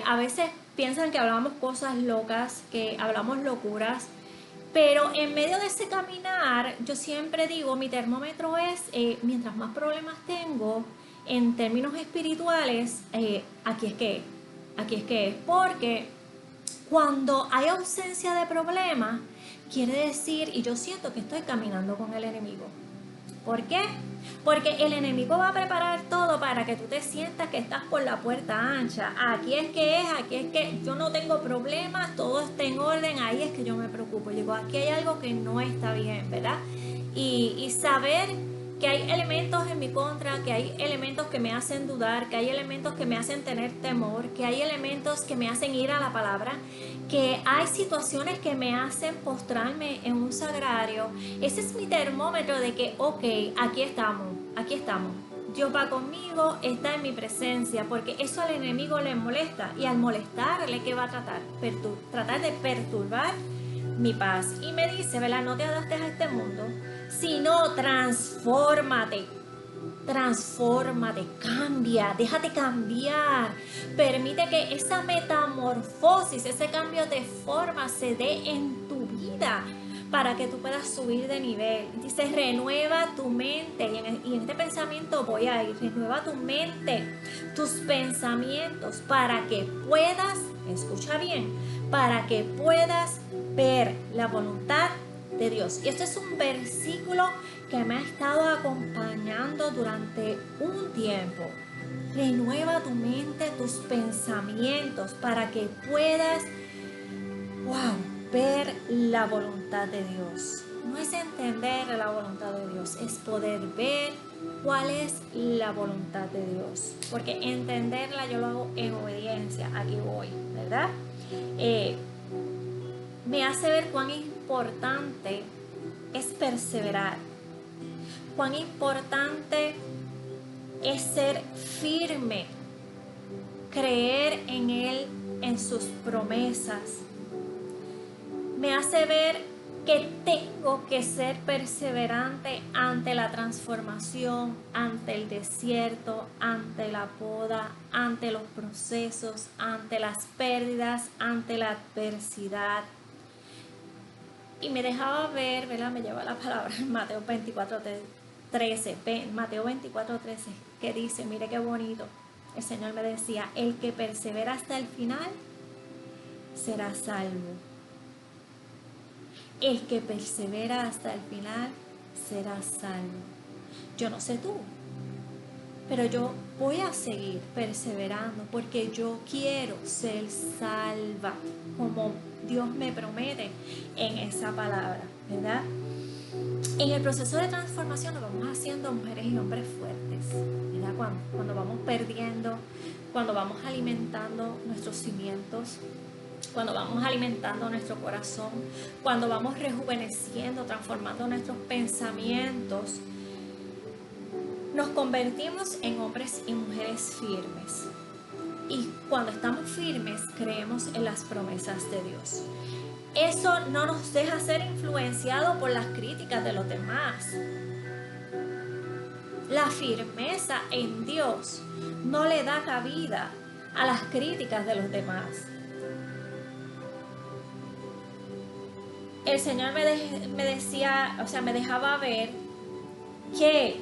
A veces piensan que hablamos cosas locas, que hablamos locuras. Pero en medio de ese caminar, yo siempre digo, mi termómetro es, mientras más problemas tengo en términos espirituales, aquí es que es, porque cuando hay ausencia de problemas, quiere decir, y yo siento que estoy caminando con el enemigo. ¿Por qué? Porque el enemigo va a preparar todo para que tú te sientas que estás por la puerta ancha. Aquí es que yo no tengo problemas, todo está en orden, ahí es que yo me preocupo. Digo, aquí hay algo que no está bien, ¿verdad? Y saber que hay elementos en mi contra, que hay elementos que me hacen dudar, que hay elementos que me hacen tener temor, que hay elementos que me hacen ir a la palabra, que hay situaciones que me hacen postrarme en un sagrario. Ese es mi termómetro de que, ok, aquí estamos. Dios va conmigo, está en mi presencia, porque eso al enemigo le molesta. Y al molestarle, ¿qué va a tratar? Tratar de perturbar mi paz. Y me dice, ¿verdad? No te adaptes a este mundo, sino transfórmate, cambia, déjate cambiar, permite que esa metamorfosis, ese cambio de forma se dé en tu vida para que tú puedas subir de nivel. Dice, renueva tu mente, y en este pensamiento voy a ir, renueva tu mente, tus pensamientos, para que puedas, escucha bien, para que puedas ver la voluntad de Dios. Y este es un versículo que me ha estado acompañando durante un tiempo. Renueva tu mente, tus pensamientos, para que puedas, ver la voluntad de Dios. No es entender la voluntad de Dios, es poder ver cuál es la voluntad de Dios. Porque entenderla yo lo hago en obediencia. Aquí voy, ¿verdad? Me hace ver cuán importante es perseverar, cuán importante es ser firme, creer en Él, en sus promesas. Me hace ver que tengo que ser perseverante ante la transformación, ante el desierto, ante la poda, ante los procesos, ante las pérdidas, ante la adversidad. Y me dejaba ver, ¿verdad? Me lleva la palabra en Mateo 24:13, que dice, mire qué bonito. El Señor me decía, el que persevera hasta el final será salvo. El que persevera hasta el final será salvo. Yo no sé tú, pero yo voy a seguir perseverando porque yo quiero ser salva, como Dios me promete en esa palabra, ¿verdad? En el proceso de transformación nos vamos haciendo mujeres y hombres fuertes, ¿verdad? Cuando vamos perdiendo, cuando vamos alimentando nuestros cimientos, cuando vamos alimentando nuestro corazón, cuando vamos rejuveneciendo, transformando nuestros pensamientos, nos convertimos en hombres y mujeres firmes. Y cuando estamos firmes, creemos en las promesas de Dios. Eso no nos deja ser influenciados por las críticas de los demás. La firmeza en Dios no le da cabida a las críticas de los demás. El Señor me decía, me dejaba ver que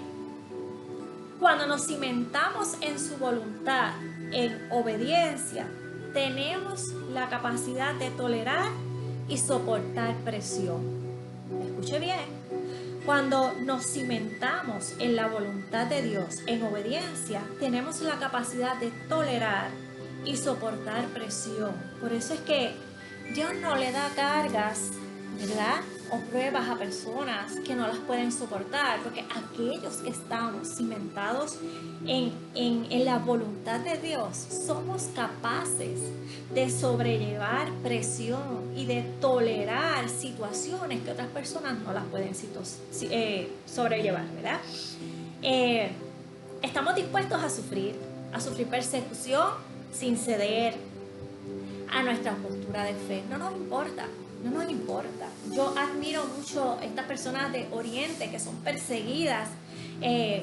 cuando nos cimentamos en su voluntad, en obediencia, tenemos la capacidad de tolerar y soportar presión. Escuche bien, cuando nos cimentamos en la voluntad de Dios, en obediencia, tenemos la capacidad de tolerar y soportar presión. Por eso es que Dios no le da cargas, ¿verdad?, o pruebas a personas que no las pueden soportar, porque aquellos que estamos cimentados en la voluntad de Dios somos capaces de sobrellevar presión y de tolerar situaciones que otras personas no las pueden sobrellevar, ¿verdad? Estamos dispuestos a sufrir a sufrir persecución sin ceder a nuestra postura de fe. No nos importa, no nos importa. Yo admiro mucho estas personas de Oriente que son perseguidas,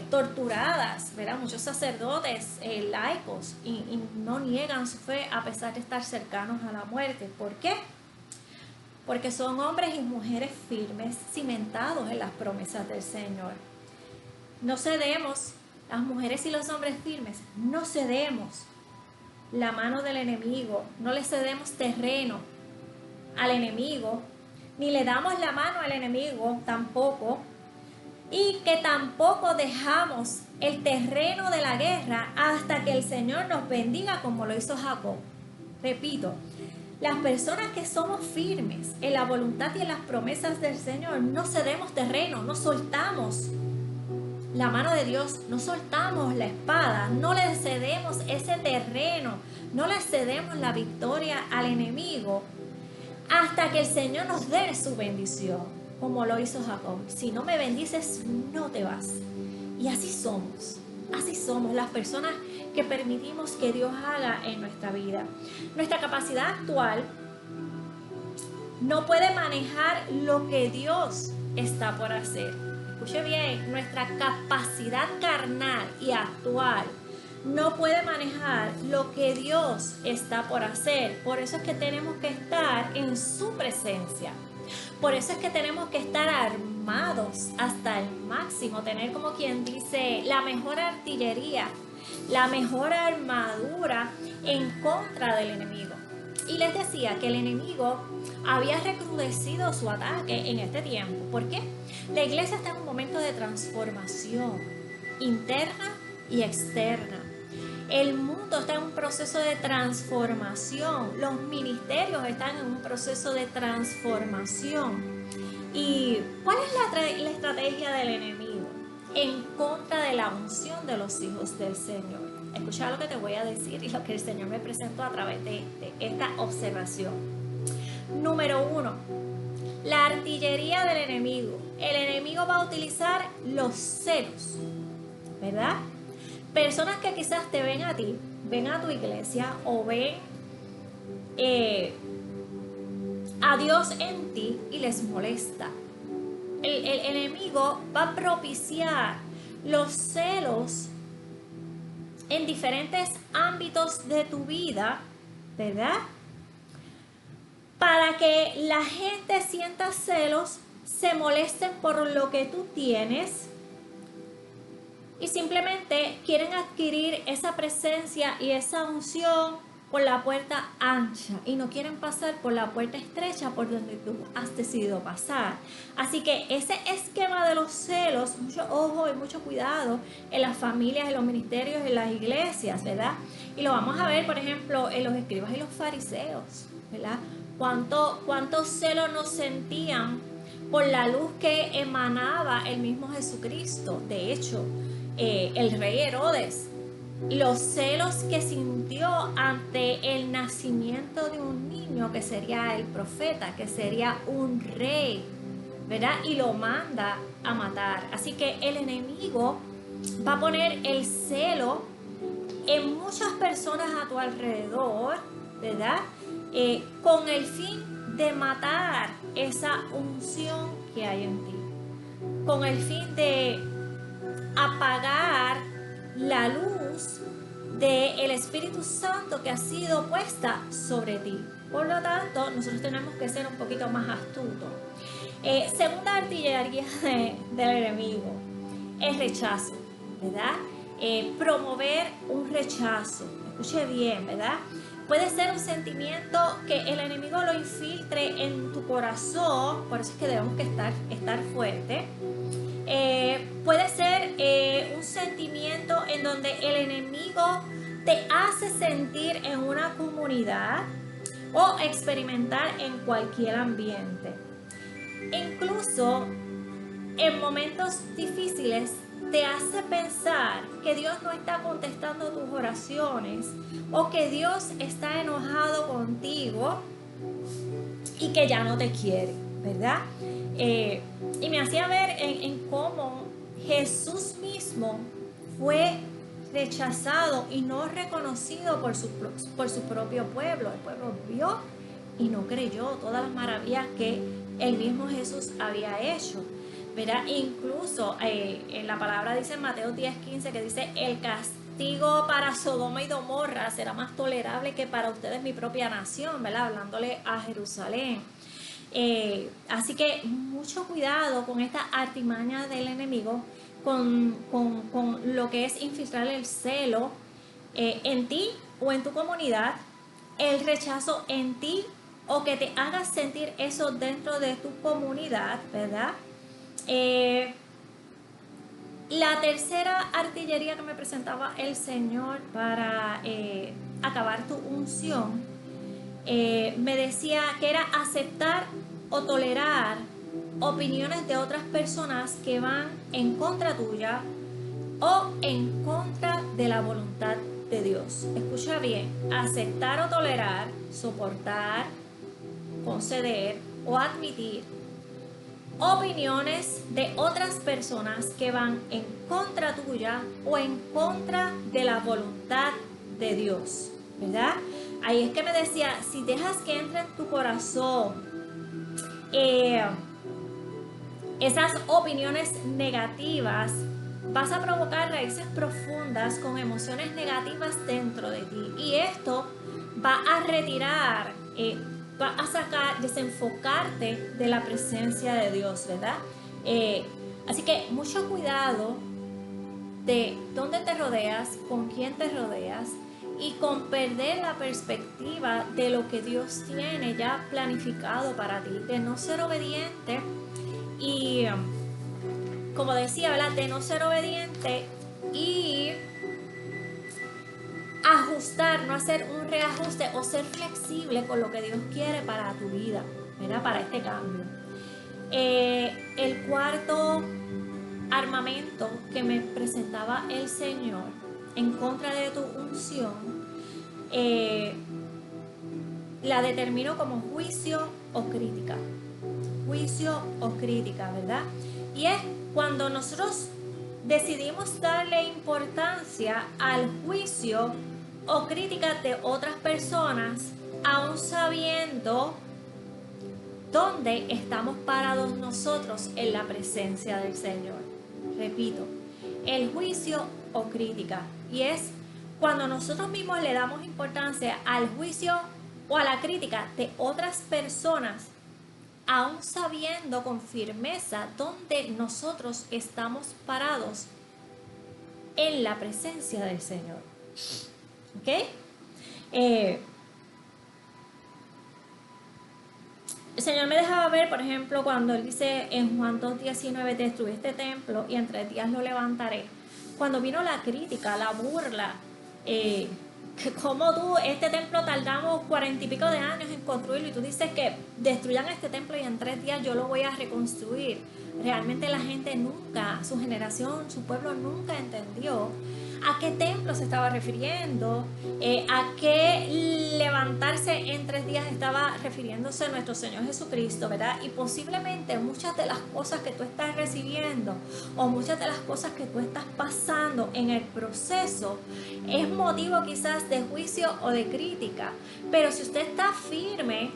torturadas, ¿verdad? Muchos sacerdotes laicos y no niegan su fe a pesar de estar cercanos a la muerte. ¿Por qué? Porque son hombres y mujeres firmes, cimentados en las promesas del Señor. No cedemos, las mujeres y los hombres firmes, no cedemos la mano del enemigo, no le cedemos terreno al enemigo, ni le damos la mano al enemigo tampoco, y que tampoco dejamos el terreno de la guerra hasta que el Señor nos bendiga como lo hizo Jacob. Repito, las personas que somos firmes en la voluntad y en las promesas del Señor, no cedemos terreno, no soltamos la mano de Dios, no soltamos la espada, no le cedemos ese terreno, no le cedemos la victoria al enemigo hasta que el Señor nos dé su bendición, como lo hizo Jacob. Si no me bendices, no te vas. Y así somos las personas que permitimos que Dios haga en nuestra vida. Nuestra capacidad actual no puede manejar lo que Dios está por hacer. Escuche bien, nuestra capacidad carnal y actual no puede manejar lo que Dios está por hacer. Por eso es que tenemos que estar en su presencia. Por eso es que tenemos que estar armados hasta el máximo, tener, como quien dice, la mejor artillería, la mejor armadura en contra del enemigo. Y les decía que el enemigo había recrudecido su ataque en este tiempo. ¿Por qué? La iglesia está en un momento de transformación interna y externa. El mundo está en un proceso de transformación. Los ministerios están en un proceso de transformación. ¿Y cuál es la estrategia del enemigo? En contra de la unción de los hijos del Señor. Escucha lo que te voy a decir y lo que el Señor me presentó a través de esta observación. Número 1, la artillería del enemigo. El enemigo va a utilizar los celos, ¿verdad? Personas que quizás te ven a ti, ven a tu iglesia o ven a Dios en ti y les molesta. El enemigo va a propiciar los celos en diferentes ámbitos de tu vida, ¿verdad? Para que la gente sienta celos, se molesten por lo que tú tienes y simplemente quieren adquirir esa presencia y esa unción por la puerta ancha y no quieren pasar por la puerta estrecha por donde tú has decidido pasar. Así que ese esquema de los celos, mucho ojo y mucho cuidado en las familias, en los ministerios, en las iglesias, ¿verdad? Y lo vamos a ver, por ejemplo, en los escribas y los fariseos, ¿verdad? Cuántos celos nos sentían por la luz que emanaba el mismo Jesucristo. De hecho, el rey Herodes, los celos que sintió ante el nacimiento de un niño que sería el profeta, que sería un rey, ¿verdad? Y lo manda a matar. Así que el enemigo va a poner el celo en muchas personas a tu alrededor, ¿verdad? Con el fin de matar esa unción que hay en ti, con el fin de apagar la luz del Espíritu Santo que ha sido puesta sobre ti. Por lo tanto, nosotros tenemos que ser un poquito más astutos. Segunda artillería del enemigo, el rechazo, ¿verdad? Promover un rechazo. Escuche bien, ¿verdad? Puede ser un sentimiento que el enemigo lo infiltre en tu corazón, por eso es que debemos que estar fuertes. Puede ser un sentimiento en donde el enemigo te hace sentir en una comunidad o experimentar en cualquier ambiente. Incluso en momentos difíciles te hace pensar que Dios no está contestando tus oraciones o que Dios está enojado contigo y que ya no te quiere, ¿verdad? Y me hacía ver en cómo Jesús mismo fue rechazado y no reconocido por su propio pueblo. El pueblo vio y no creyó todas las maravillas que el mismo Jesús había hecho, ¿verdad? Incluso en la palabra dice en Mateo 10:15 que dice: el castigo para Sodoma y Gomorra será más tolerable que para ustedes, mi propia nación, ¿verdad? Hablándole a Jerusalén. Así que mucho cuidado con esta artimaña del enemigo, con lo que es infiltrar el celo en ti o en tu comunidad, el rechazo en ti, o que te hagas sentir eso dentro de tu comunidad, ¿verdad? La tercera artillería que me presentaba el Señor para acabar tu unción, me decía que era aceptar o tolerar opiniones de otras personas que van en contra tuya o en contra de la voluntad de Dios. Escucha bien: aceptar o tolerar, soportar, conceder o admitir opiniones de otras personas que van en contra tuya o en contra de la voluntad de Dios, ¿verdad? Ahí es que me decía: si dejas que entre en tu corazón esas opiniones negativas, vas a provocar raíces profundas con emociones negativas dentro de ti, y esto va a retirar, va a sacar, desenfocarte de la presencia de Dios, ¿verdad? Así que mucho cuidado de dónde te rodeas, con quién te rodeas, y con perder la perspectiva de lo que Dios tiene ya planificado para ti, de no ser obediente y, como decía, ¿verdad?, de no ser obediente y ajustar, no hacer un reajuste o ser flexible con lo que Dios quiere para tu vida, ¿verdad?, para este cambio. El cuarto armamento que me presentaba el Señor en contra de tu unción, la determino como juicio o crítica. Juicio o crítica, ¿verdad? Y es cuando nosotros decidimos darle importancia al juicio o crítica de otras personas, aún sabiendo dónde estamos parados nosotros en la presencia del Señor. Repito, el juicio o crítica. Y es cuando nosotros mismos le damos importancia al juicio o a la crítica de otras personas, aún sabiendo con firmeza dónde nosotros estamos parados en la presencia del Señor. ¿Ok? El Señor me dejaba ver, por ejemplo, cuando Él dice en Juan 2:19: destruí este templo y en 3 días lo levantaré. Cuando vino la crítica, la burla, que como tú, este templo tardamos 40 y pico de años en construirlo y tú dices que destruyan este templo y en 3 días yo lo voy a reconstruir. Realmente la gente nunca, su generación, su pueblo nunca entendió a qué templo se estaba refiriendo, a qué levantarse en 3 días estaba refiriéndose nuestro Señor Jesucristo, ¿verdad? Y posiblemente muchas de las cosas que tú estás recibiendo o muchas de las cosas que tú estás pasando en el proceso es motivo quizás de juicio o de crítica, pero si usted está firme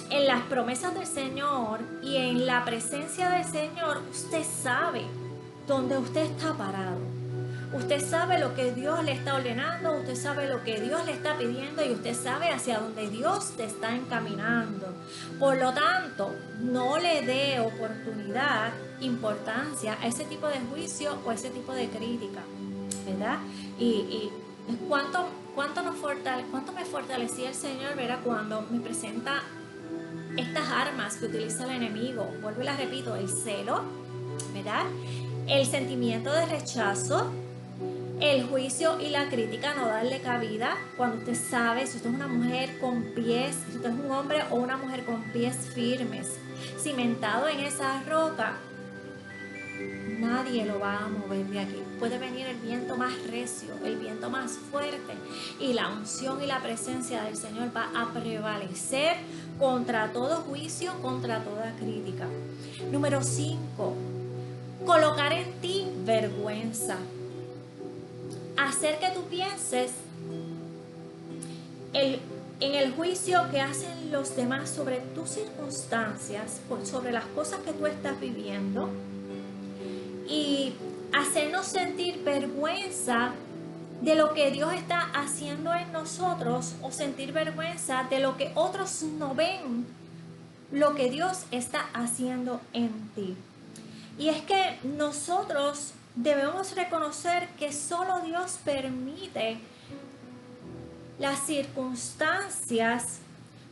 en las promesas del Señor y en la presencia del Señor, usted sabe dónde usted está parado. Usted sabe lo que Dios le está ordenando, usted sabe lo que Dios le está pidiendo y usted sabe hacia dónde Dios te está encaminando. Por lo tanto, no le dé oportunidad, importancia a ese tipo de juicio o ese tipo de crítica, ¿verdad? Y cuánto me fortalecía el Señor, ¿verdad?, cuando me presenta estas armas que utiliza el enemigo. Vuelvo y las repito: el celo, ¿verdad?, el sentimiento de rechazo, el juicio y la crítica, no darle cabida. Cuando usted sabe, si usted es una mujer con pies, si usted es un hombre o una mujer con pies firmes, cimentado en esa roca, nadie lo va a mover de aquí. Puede venir el viento más recio, el viento más fuerte, y la unción y la presencia del Señor va a prevalecer contra todo juicio, contra toda crítica. Número 5, colocar en ti vergüenza. hacer que tú pienses en el juicio que hacen los demás sobre tus circunstancias, sobre las cosas que tú estás viviendo, y hacernos sentir vergüenza de lo que Dios está haciendo en nosotros, o sentir vergüenza de lo que otros no ven, lo que Dios está haciendo en ti. Y es que nosotros debemos reconocer que solo Dios permite las circunstancias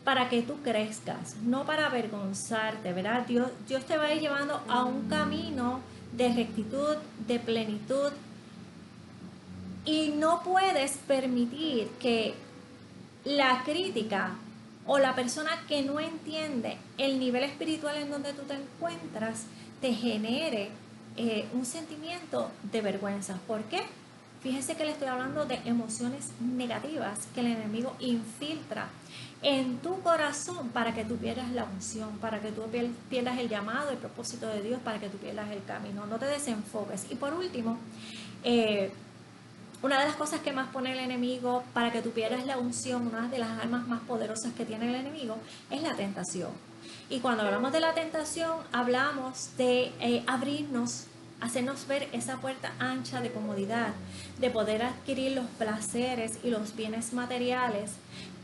para que tú crezcas, no para avergonzarte, ¿verdad? Dios te va a ir llevando a un camino de rectitud, de plenitud, y no puedes permitir que la crítica o la persona que no entiende el nivel espiritual en donde tú te encuentras te genere un sentimiento de vergüenza. ¿Por qué? Fíjese que le estoy hablando de emociones negativas que el enemigo infiltra en tu corazón para que tú pierdas la unción, para que tú pierdas el llamado, el propósito de Dios, para que tú pierdas el camino. No te desenfoques. Y por último, una de las cosas que más pone el enemigo para que tú pierdas la unción, una de las armas más poderosas que tiene el enemigo, es la tentación. Y cuando hablamos de la tentación, hablamos de abrirnos, hacernos ver esa puerta ancha de comodidad, de poder adquirir los placeres y los bienes materiales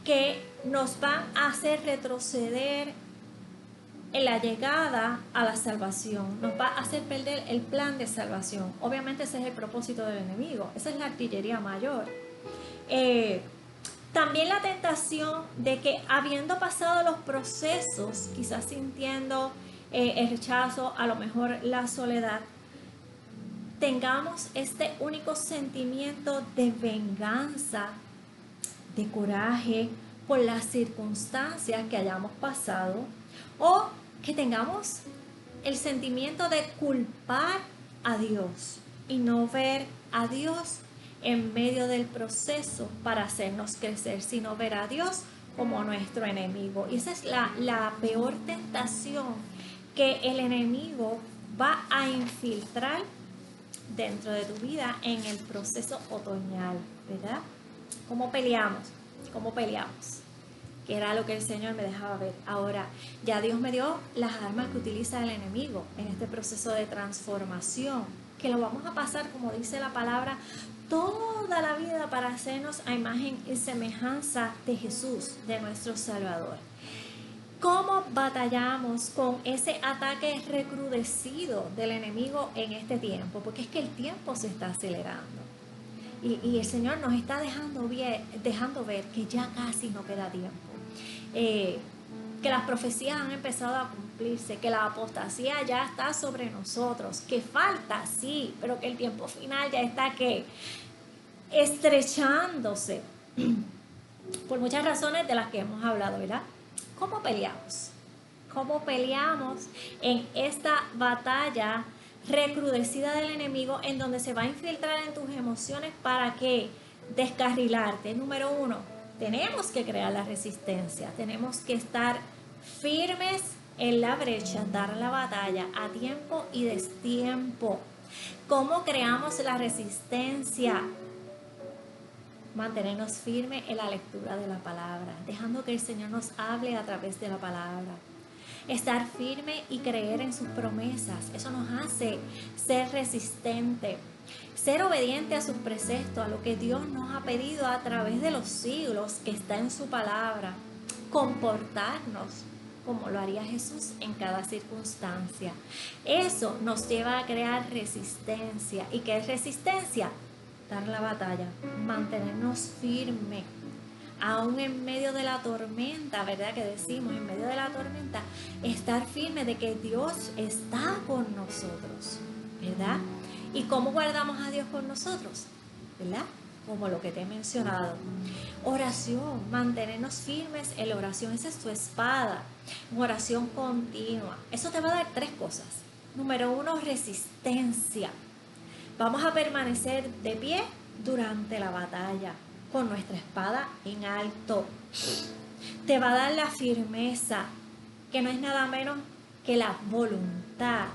que nos van a hacer retroceder en la llegada a la salvación, nos va a hacer perder el plan de salvación. Obviamente ese es el propósito del enemigo, esa es la artillería mayor. También la tentación de que, habiendo pasado los procesos, quizás sintiendo el rechazo, a lo mejor la soledad, tengamos este único sentimiento de venganza, de coraje por las circunstancias que hayamos pasado, o que tengamos el sentimiento de culpar a Dios y no ver a Dios en medio del proceso para hacernos crecer, sino ver a Dios como nuestro enemigo. Y esa es la peor tentación que el enemigo va a infiltrar dentro de tu vida en el proceso otoñal, ¿verdad? ¿Cómo peleamos? ¿Cómo peleamos? Que era lo que el Señor me dejaba ver. Ahora, ya Dios me dio las armas que utiliza el enemigo en este proceso de transformación, que lo vamos a pasar, como dice la palabra, toda la vida para hacernos a imagen y semejanza de Jesús, de nuestro Salvador. ¿Cómo batallamos con ese ataque recrudecido del enemigo en este tiempo? Porque es que el tiempo se está acelerando. Y el Señor nos está dejando ver que ya casi no queda tiempo. Que las profecías han empezado a cumplirse, que la apostasía ya está sobre nosotros, que falta, sí, pero que el tiempo final ya está estrechándose por muchas razones de las que hemos hablado, ¿verdad? ¿Cómo peleamos? ¿Cómo peleamos en esta batalla recrudecida del enemigo, en donde se va a infiltrar en tus emociones para que descarrilarte? Número uno, tenemos que crear la resistencia, tenemos que estar firmes en la brecha, dar la batalla a tiempo y destiempo. ¿Cómo creamos la resistencia? Mantenernos firmes en la lectura de la palabra, dejando que el Señor nos hable a través de la palabra. Estar firme y creer en sus promesas, eso nos hace ser resistente, ser obediente a sus preceptos, a lo que Dios nos ha pedido a través de los siglos que está en su palabra, comportarnos como lo haría Jesús en cada circunstancia. Eso nos lleva a crear resistencia. ¿Y qué es resistencia? Dar la batalla, mantenernos firmes, aún en medio de la tormenta, ¿verdad? Que decimos, en medio de la tormenta, estar firme de que Dios está con nosotros, ¿verdad? ¿Y cómo guardamos a Dios con nosotros? ¿Verdad? Como lo que te he mencionado. Oración, mantenernos firmes en la oración, esa es tu espada, oración continua. Eso te va a dar tres cosas. Número uno, resistencia. Vamos a permanecer de pie durante la batalla, con nuestra espada en alto. Te va a dar la firmeza, que no es nada menos que la voluntad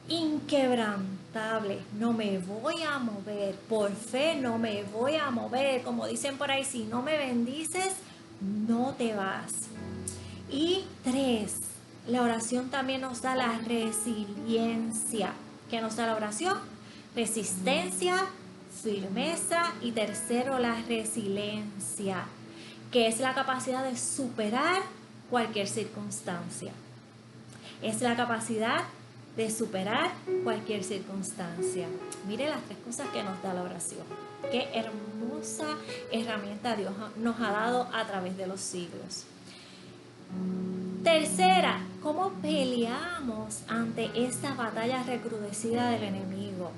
inquebrantable inmutable, no me voy a mover, por fe no me voy a mover, como dicen por ahí, si no me bendices, no te vas. Y 3, la oración también nos da la resiliencia. ¿Qué nos da la oración? Resistencia, firmeza y tercero, la resiliencia, que es la capacidad de superar cualquier circunstancia. Es la capacidad de superar cualquier circunstancia. Mire las 3 cosas que nos da la oración. Qué hermosa herramienta Dios nos ha dado a través de los siglos. Tercera, ¿cómo peleamos ante esta batalla recrudecida del enemigo?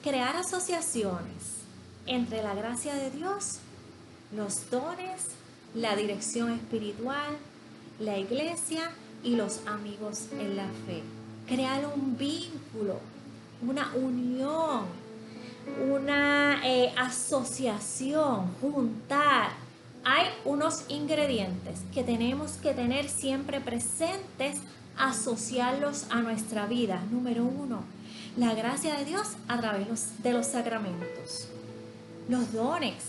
Crear asociaciones entre la gracia de Dios, los dones, la dirección espiritual, la iglesia y los amigos en la fe. Crear un vínculo, una unión, una asociación, juntar. Hay unos ingredientes que tenemos que tener siempre presentes, asociarlos a nuestra vida. Número 1, la gracia de Dios a través de los sacramentos. Los dones,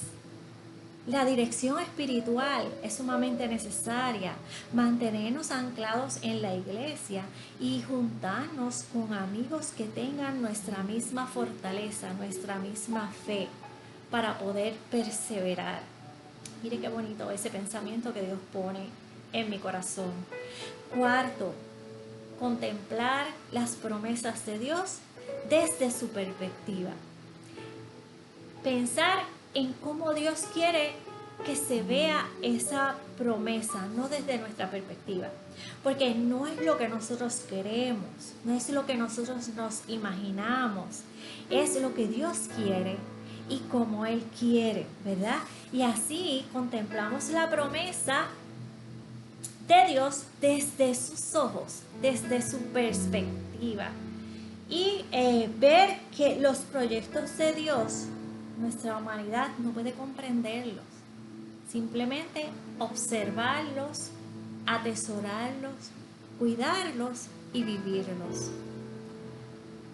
la dirección espiritual es sumamente necesaria. Mantenernos anclados en la iglesia y juntarnos con amigos que tengan nuestra misma fortaleza, nuestra misma fe para poder perseverar. Mire qué bonito ese pensamiento que Dios pone en mi corazón. 4, contemplar las promesas de Dios desde su perspectiva. Pensar en cómo Dios quiere que se vea esa promesa, no desde nuestra perspectiva. Porque no es lo que nosotros queremos, no es lo que nosotros nos imaginamos, es lo que Dios quiere y como Él quiere, ¿verdad? Y así contemplamos la promesa de Dios desde sus ojos, desde su perspectiva. Y ver que los proyectos de Dios, nuestra humanidad no puede comprenderlos. Simplemente observarlos, atesorarlos, cuidarlos y vivirlos.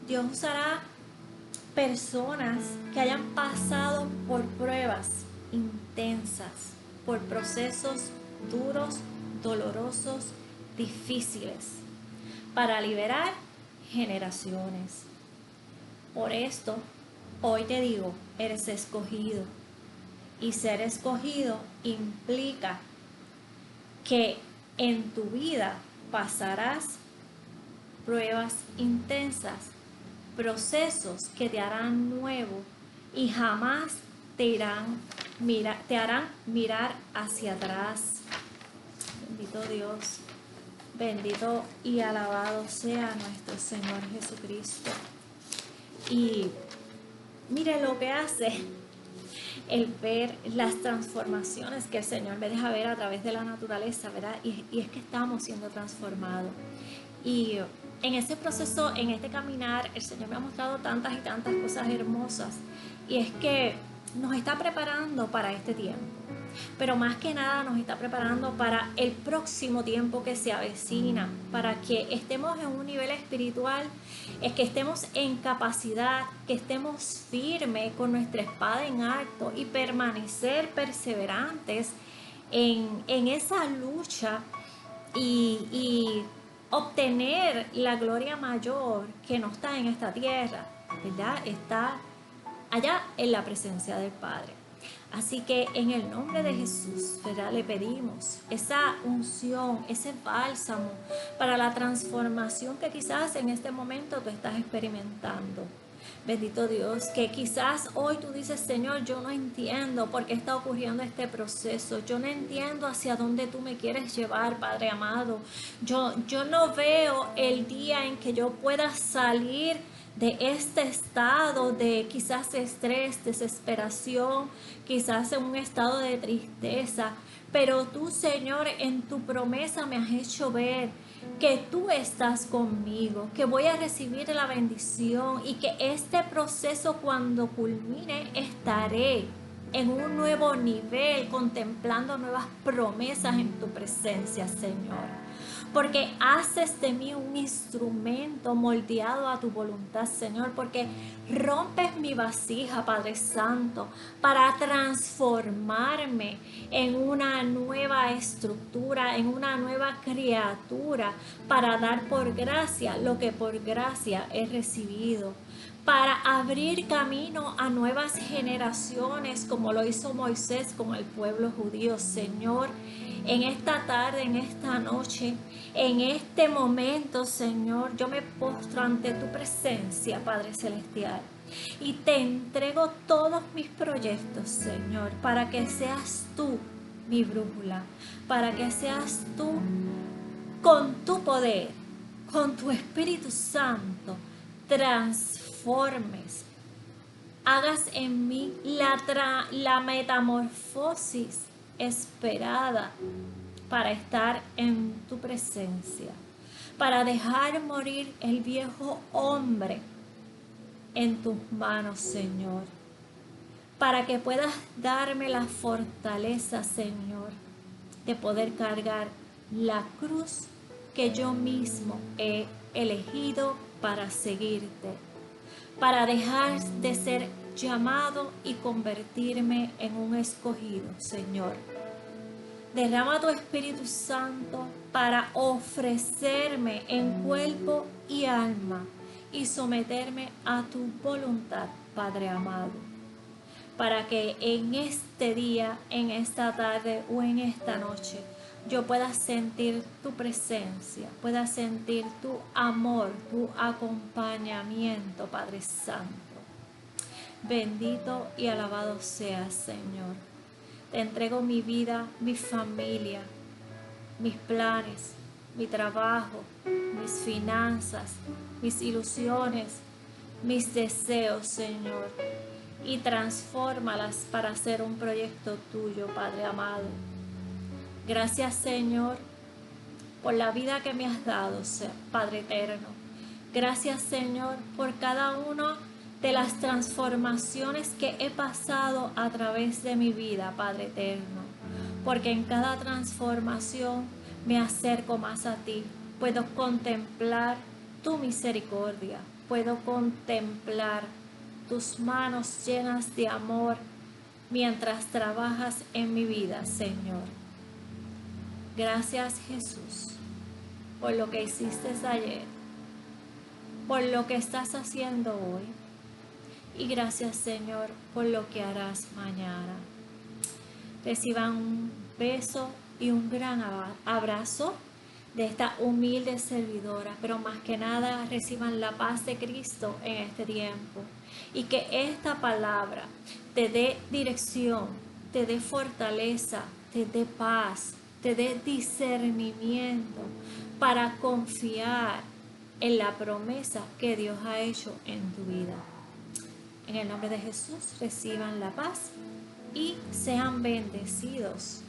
Dios usará personas que hayan pasado por pruebas intensas, por procesos duros, dolorosos, difíciles, para liberar generaciones. Por esto, hoy te digo, eres escogido. Y ser escogido implica que en tu vida pasarás pruebas intensas, procesos que te harán nuevo y jamás te harán mirar hacia atrás. Bendito Dios, bendito y alabado sea nuestro Señor Jesucristo. Y mire lo que hace el ver las transformaciones que el Señor me deja ver a través de la naturaleza, ¿verdad? Y es que estamos siendo transformados. Y en ese proceso, en este caminar, el Señor me ha mostrado tantas y tantas cosas hermosas. Y es que nos está preparando para este tiempo. Pero más que nada nos está preparando para el próximo tiempo que se avecina, para que estemos en un nivel espiritual, es que estemos en capacidad, que estemos firmes con nuestra espada en alto y permanecer perseverantes en esa lucha y obtener la gloria mayor que no está en esta tierra, ¿verdad? Está allá en la presencia del Padre. Así que en el nombre de Jesús, ¿verdad? Le pedimos esa unción, ese bálsamo para la transformación que quizás en este momento tú estás experimentando. Bendito Dios, que quizás hoy tú dices, Señor, yo no entiendo por qué está ocurriendo este proceso. Yo no entiendo hacia dónde tú me quieres llevar, Padre amado. Yo no veo el día en que yo pueda salir de este estado de quizás estrés, desesperación, quizás en un estado de tristeza. Pero tú, Señor, en tu promesa me has hecho ver que tú estás conmigo, que voy a recibir la bendición y que este proceso cuando culmine estaré en un nuevo nivel, contemplando nuevas promesas en tu presencia, Señor. porque haces de mí un instrumento moldeado a tu voluntad, Señor, porque rompes mi vasija, Padre Santo, para transformarme en una nueva estructura, en una nueva criatura, para dar por gracia lo que por gracia he recibido, para abrir camino a nuevas generaciones, como lo hizo Moisés con el pueblo judío, Señor. En esta tarde, en esta noche, en este momento, Señor, yo me postro ante tu presencia, Padre Celestial, y te entrego todos mis proyectos, Señor, para que seas tú mi brújula, para que seas tú con tu poder, con tu Espíritu Santo, transformes, hagas en mí la metamorfosis esperada para estar en tu presencia, para dejar morir el viejo hombre en tus manos, Señor, para que puedas darme la fortaleza, Señor, de poder cargar la cruz que yo mismo he elegido para seguirte, para dejar de ser llamado y convertirme en un escogido, Señor. Derrama tu Espíritu Santo para ofrecerme en cuerpo y alma y someterme a tu voluntad, Padre amado, para que en este día, en esta tarde o en esta noche yo pueda sentir tu presencia, pueda sentir tu amor, tu acompañamiento, Padre Santo. Bendito y alabado seas, Señor. Te entrego mi vida, mi familia, mis planes, mi trabajo, mis finanzas, mis ilusiones, mis deseos, Señor, y transfórmalas para hacer un proyecto tuyo, Padre amado. Gracias, Señor, por la vida que me has dado, Padre eterno. Gracias, Señor, por cada uno de las transformaciones que he pasado a través de mi vida, Padre eterno, porque en cada transformación me acerco más a ti. Puedo contemplar tu misericordia, puedo contemplar tus manos llenas de amor mientras trabajas en mi vida, Señor. Gracias, Jesús, por lo que hiciste ayer, por lo que estás haciendo hoy. Y gracias, Señor, por lo que harás mañana. Reciban un beso y un gran abrazo de esta humilde servidora, pero más que nada reciban la paz de Cristo en este tiempo. Y que esta palabra te dé dirección, te dé fortaleza, te dé paz, te dé discernimiento para confiar en la promesa que Dios ha hecho en tu vida. En el nombre de Jesús, reciban la paz y sean bendecidos.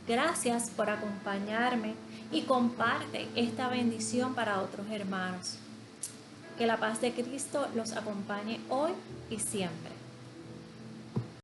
Gracias por acompañarme y comparte esta bendición para otros hermanos. Que la paz de Cristo los acompañe hoy y siempre.